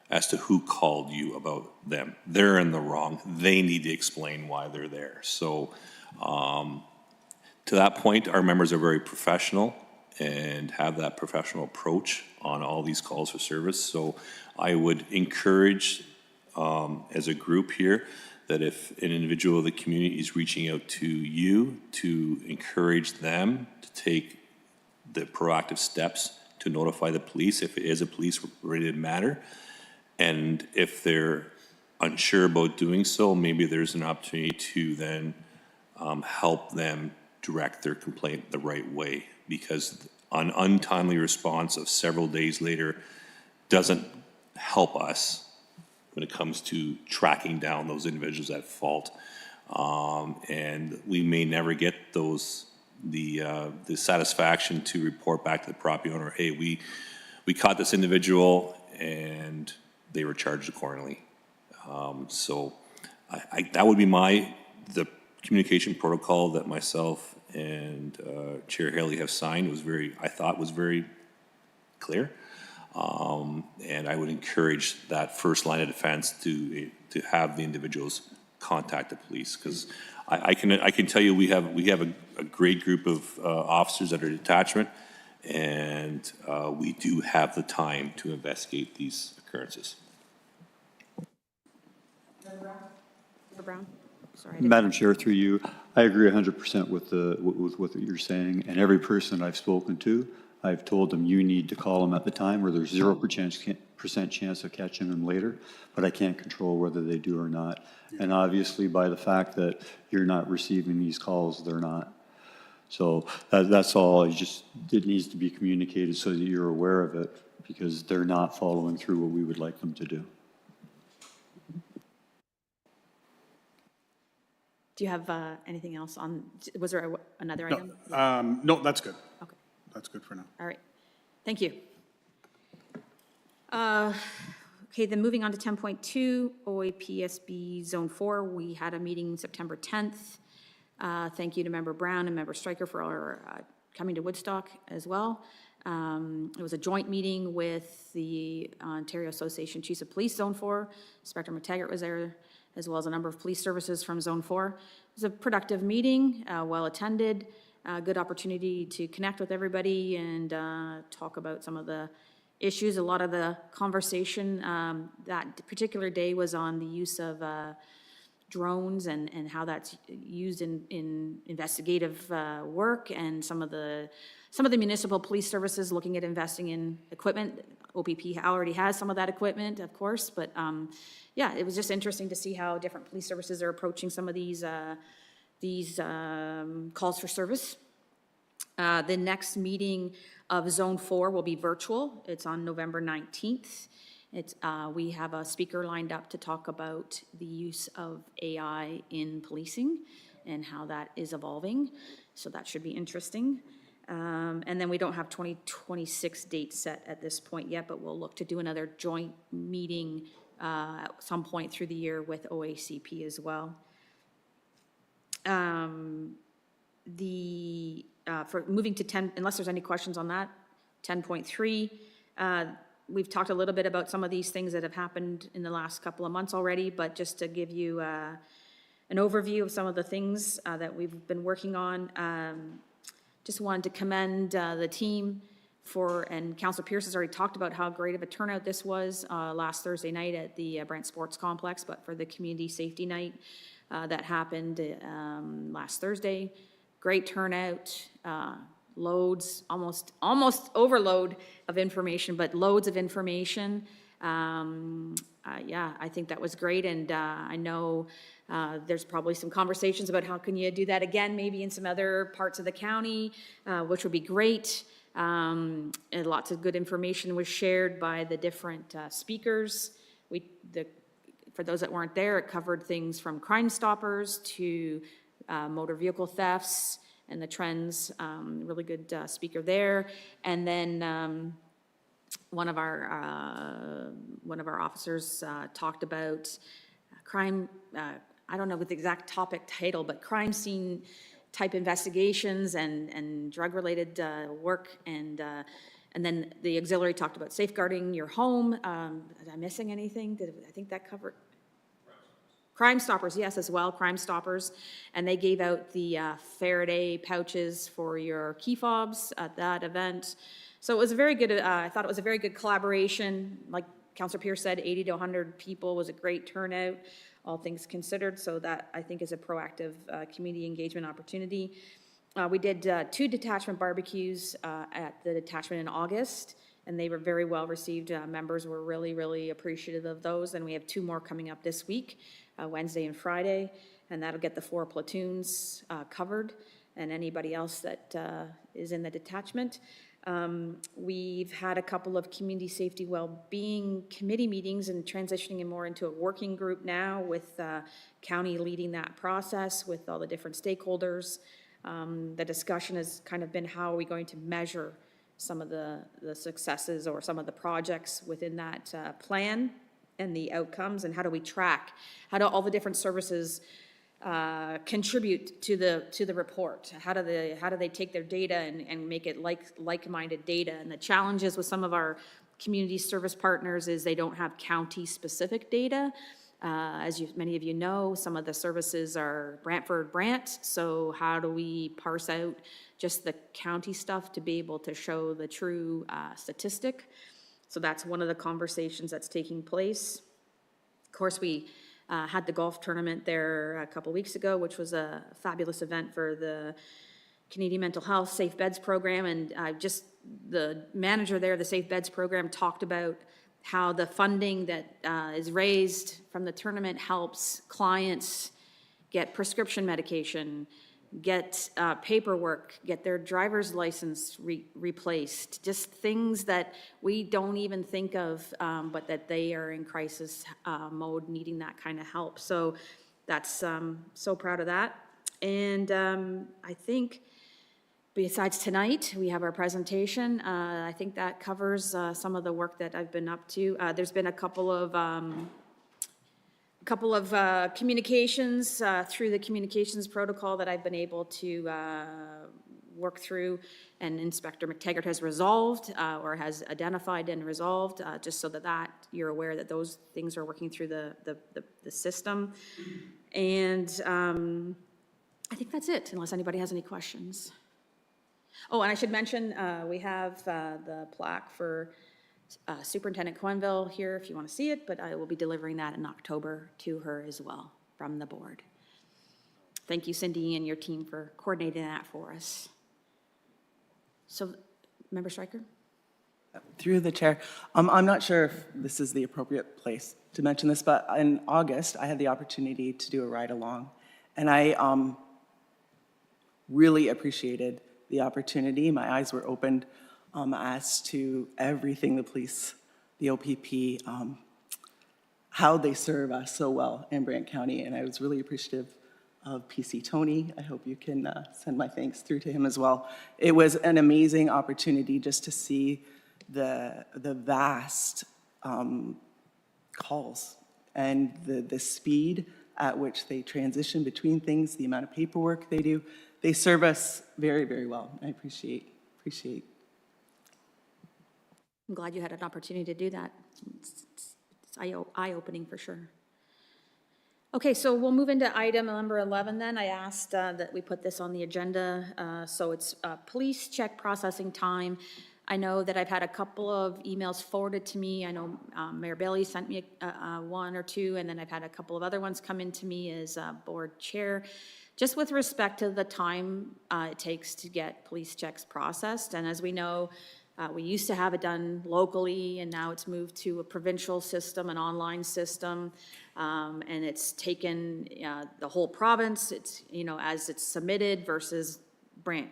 as to who called you about them. They're in the wrong. They need to explain why they're there. So to that point, our members are very professional and have that professional approach on all these calls for service. So I would encourage, as a group here, that if an individual of the community is reaching out to you, to encourage them to take the proactive steps to notify the police if it is a police-related matter. And if they're unsure about doing so, maybe there's an opportunity to then help them direct their complaint the right way, because an untimely response of several days later doesn't help us when it comes to tracking down those individuals at fault. And we may never get the satisfaction to report back to the property owner, hey, we caught this individual and they were charged accordingly. So that would be the communication protocol that myself and Chair Haley have signed I thought was very clear. And I would encourage that first line of defense to have the individuals contact the police, because I can tell you we have a great group of officers at our detachment, and we do have the time to investigate these occurrences. Mr. Brown? Sorry. I didn't- Madam Chair, through you, I agree 100% with what you're saying, and every person I've spoken to, I've told them you need to call them at the time where there's 0% chance of catching them later, but I can't control whether they do or not. And obviously, by the fact that you're not receiving these calls, they're not. So that's all. It needs to be communicated so that you're aware of it, because they're not following through what we would like them to do. Do you have anything else on, was there another item? No, that's good. Okay. That's good for now. All right, thank you. Okay, then moving on to 10.2, OAPSB Zone 4, we had a meeting September 10th. Thank you to Member Brown and Member Stryker for coming to Woodstock as well. It was a joint meeting with the Ontario Association Chiefs of Police Zone 4. Inspector McTaggart was there, as well as a number of police services from Zone 4. It was a productive meeting, well attended. Good opportunity to connect with everybody and talk about some of the issues. A lot of the conversation that particular day was on the use of drones and how that's used in investigative work, and some of the municipal police services looking at investing in equipment. O.P.P. already has some of that equipment, of course, but yeah, it was just interesting to see how different police services are approaching some of these calls for service. The next meeting of Zone 4 will be virtual. It's on November 19th. We have a speaker lined up to talk about the use of AI in policing and how that is evolving. So that should be interesting. And then we don't have 2026 dates set at this point yet, but we'll look to do another joint meeting at some point through the year with OACP as well. For moving to 10, unless there's any questions on that, 10.3, we've talked a little bit about some of these things that have happened in the last couple of months already, but just to give you an overview of some of the things that we've been working on, just wanted to commend the team and Councillor Pierce has already talked about how great of a turnout this was last Thursday night at the Brant Sports Complex, but for the community safety night that happened last Thursday. Great turnout, loads, almost overload of information, but loads of information. Yeah, I think that was great, and I know there's probably some conversations about how can you do that again, maybe in some other parts of the county, which would be great. And lots of good information was shared by the different speakers. For those that weren't there, it covered things from Crime Stoppers to motor vehicle thefts and the trends. Really good speaker there. And then one of our officers talked about crime. I don't know what the exact topic title, but crime scene type investigations and drug-related work, and then the auxiliary talked about safeguarding your home. Am I missing anything? I think that covered Crime Stoppers, yes, as well, Crime Stoppers. And they gave out the Faraday pouches for your key fobs at that event. So it was a very good, I thought it was a very good collaboration. Like Councillor Pierce said, 80 to 100 people was a great turnout, all things considered. So that, I think, is a proactive community engagement opportunity. We did 2 detachment barbecues at the detachment in August, and they were very well received. Members were really, really appreciative of those. And we have 2 more coming up this week, Wednesday and Friday, and that'll get the 4 platoons covered and anybody else that is in the detachment. We've had a couple of community safety well-being committee meetings and transitioning more into a working group now with county leading that process with all the different stakeholders. The discussion has kind of been how are we going to measure some of the successes or some of the projects within that plan and the outcomes, and how do we track, how do all the different services contribute to the report? How do they take their data and make it like-minded data? And the challenges with some of our community service partners is they don't have county-specific data. Many of you know, some of the services are Brant. So how do we parse out just the county stuff to be able to show the true statistic? So that's one of the conversations that's taking place. Of course, we had the golf tournament there a couple weeks ago, which was a fabulous event for the Canadian Mental Health Safe Beds Program. And the manager there, the Safe Beds Program, talked about how the funding that is raised from the tournament helps clients get prescription medication, get paperwork, get their driver's license replaced, just things that we don't even think of, but that they are in crisis mode needing that kind of help. So that's so proud of that. And I think besides tonight, we have our presentation. I think that covers some of the work that I've been up to. There's been a couple of communications through the communications protocol that I've been able to work through, and Inspector McTaggart has resolved or has identified and resolved, just so that you're aware that those things are working through the system. And I think that's it, unless anybody has any questions. Oh, and I should mention, we have the plaque for Superintendent Quenville here if you want to see it, but I will be delivering that in October to her as well from the board. Thank you, Cindy, and your team for coordinating that for us. So, Member Stryker? Through the chair, I'm not sure if this is the appropriate place to mention this, but in August, I had the opportunity to do a ride-along, and I really appreciated the opportunity. My eyes were opened as to everything the police, the O.P.P., how they serve us so well in Brant County, and I was really appreciative of PC Tony. I hope you can send my thanks through to him as well. It was an amazing opportunity just to see the vast calls and the speed at which they transition between things, the amount of paperwork they do. They serve us very, very well. I appreciate. I'm glad you had an opportunity to do that. It's eye-opening for sure. Okay, so we'll move into item number 11 then. I asked that we put this on the agenda. So it's police check processing time. I know that I've had a couple of emails forwarded to me. I know Mayor Bailey sent me one or two, and then I've had a couple of other ones come in to me as board chair, just with respect to the time it takes to get police checks processed. And as we know, we used to have it done locally, and now it's moved to a provincial system, an online system, and it's taken the whole province. It's, as it's submitted versus Brant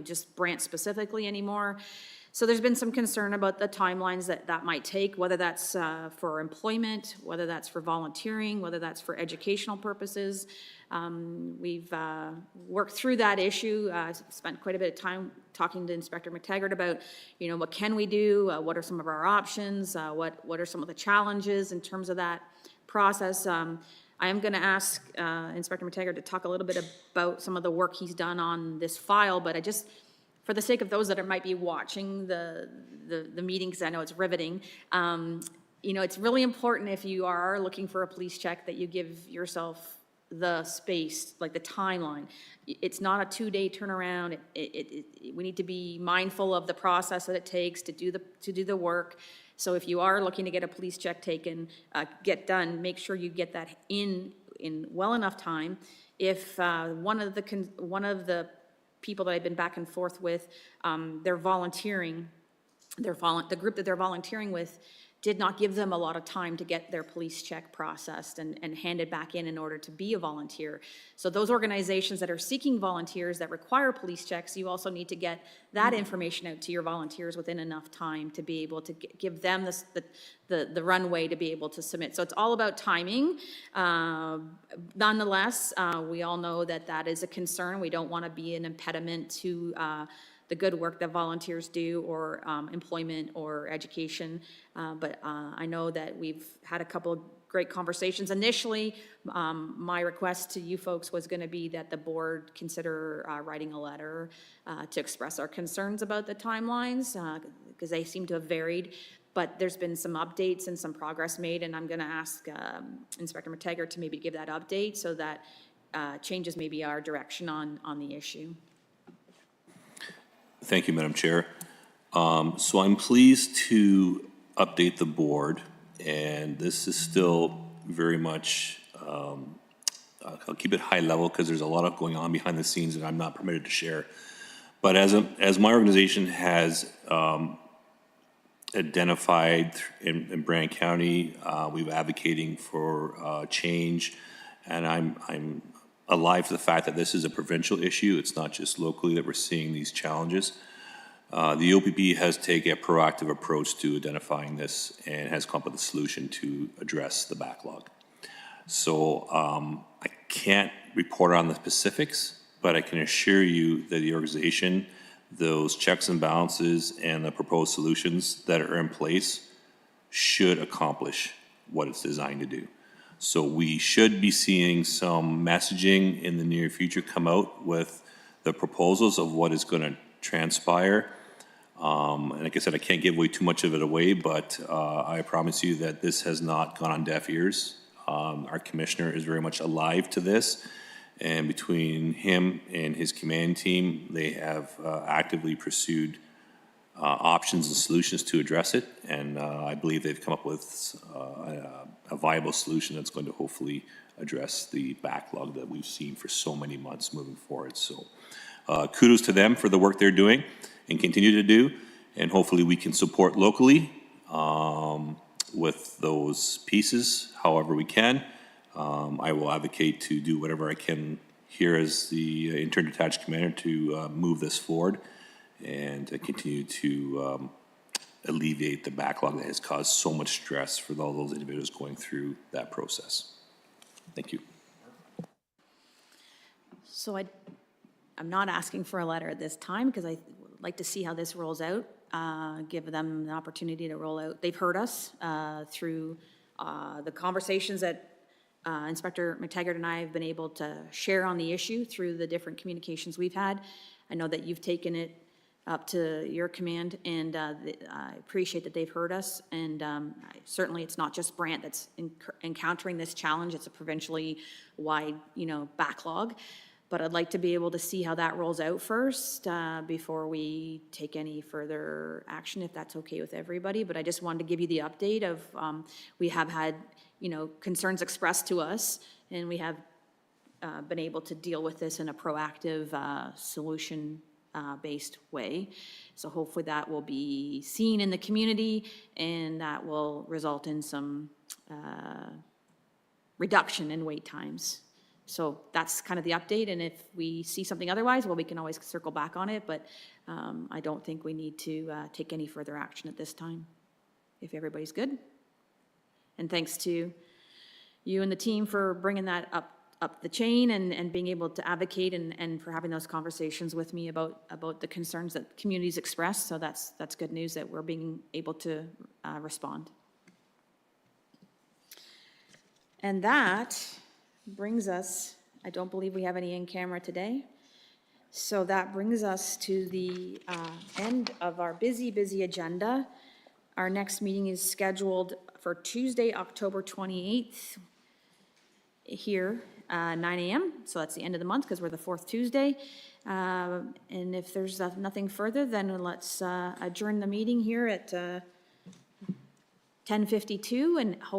just Brant specifically anymore. So there's been some concern about the timelines that might take, whether that's for employment, whether that's for volunteering, whether that's for educational purposes. We've worked through that issue, spent quite a bit of time talking to Inspector McTaggart about, what can we do, what are some of our options, what are some of the challenges in terms of that process. I am going to ask Inspector McTaggart to talk a little bit about some of the work he's done on this file, but I just, for the sake of those that might be watching the meeting, because I know it's riveting, it's really important if you are looking for a police check that you give yourself the space, like the timeline. It's not a 2-day turnaround. We need to be mindful of the process that it takes to do the work. So if you are looking to get a police check taken, get done, make sure you get that in well enough time. If one of the people that I've been back and forth with, they're volunteering, the group that they're volunteering with did not give them a lot of time to get their police check processed and handed back in order to be a volunteer. So those organizations that are seeking volunteers that require police checks, you also need to get that information out to your volunteers within enough time to be able to give them the runway to be able to submit. So it's all about timing. Nonetheless, we all know that is a concern. We don't want to be an impediment to the good work that volunteers do, or employment or education. But I know that we've had a couple of great conversations. Initially, my request to you folks was going to be that the board consider writing a letter to express our concerns about the timelines, because they seem to have varied. But there's been some updates and some progress made, and I'm going to ask Inspector McTaggart to maybe give that update so that changes maybe our direction on the issue. Thank you, Madam Chair. So I'm pleased to update the board, and this is still very much, I'll keep it high level because there's a lot of going on behind the scenes that I'm not permitted to share. But as my organization has identified in Brant County, we've advocating for change, and I'm alive to the fact that this is a provincial issue. It's not just locally that we're seeing these challenges. The O.P.P has taken a proactive approach to identifying this and has come up with a solution to address the backlog. So I can't report on the specifics, but I can assure you that the organization, those checks and balances and the proposed solutions that are in place should accomplish what it's designed to do. So we should be seeing some messaging in the near future come out with the proposals of what is going to transpire. And like I said, I can't give away too much of it away, but I promise you that this has not gone on deaf ears. Our commissioner is very much alive to this, and between him and his command team, they have actively pursued options and solutions to address it, and I believe they've come up with a viable solution that's going to hopefully address the backlog that we've seen for so many months moving forward. So kudos to them for the work they're doing and continue to do, and hopefully we can support locally with those pieces however we can. I will advocate to do whatever I can here as the intern detached commander to move this forward and continue to alleviate the backlog that has caused so much stress for all those individuals going through that process. Thank you. So I'm not asking for a letter at this time because I would like to see how this rolls out, give them the opportunity to roll out. They've heard us through the conversations that Inspector McTaggart and I have been able to share on the issue through the different communications we've had. I know that you've taken it up to your command, and I appreciate that they've heard us. And certainly it's not just Brant that's encountering this challenge. It's a provincially wide, backlog. But I'd like to be able to see how that rolls out first before we take any further action, if that's okay with everybody. But I just wanted to give you the update of we have had, concerns expressed to us, and we have been able to deal with this in a proactive solution-based way. So hopefully that will be seen in the community, and that will result in some reduction in wait times. So that's kind of the update, and if we see something otherwise, well, we can always circle back on it, but I don't think we need to take any further action at this time, if everybody's good. And thanks to you and the team for bringing that up the chain and being able to advocate and for having those conversations with me about the concerns that communities express. So that's good news that we're being able to respond. And that brings us, I don't believe we have any in camera today. So that brings us to the end of our busy agenda. Our next meeting is scheduled for Tuesday, October 28th, here, 9 a.m. So that's the end of the month because we're the fourth Tuesday. And if there's nothing further, then let's adjourn the meeting here at 10:52 and hope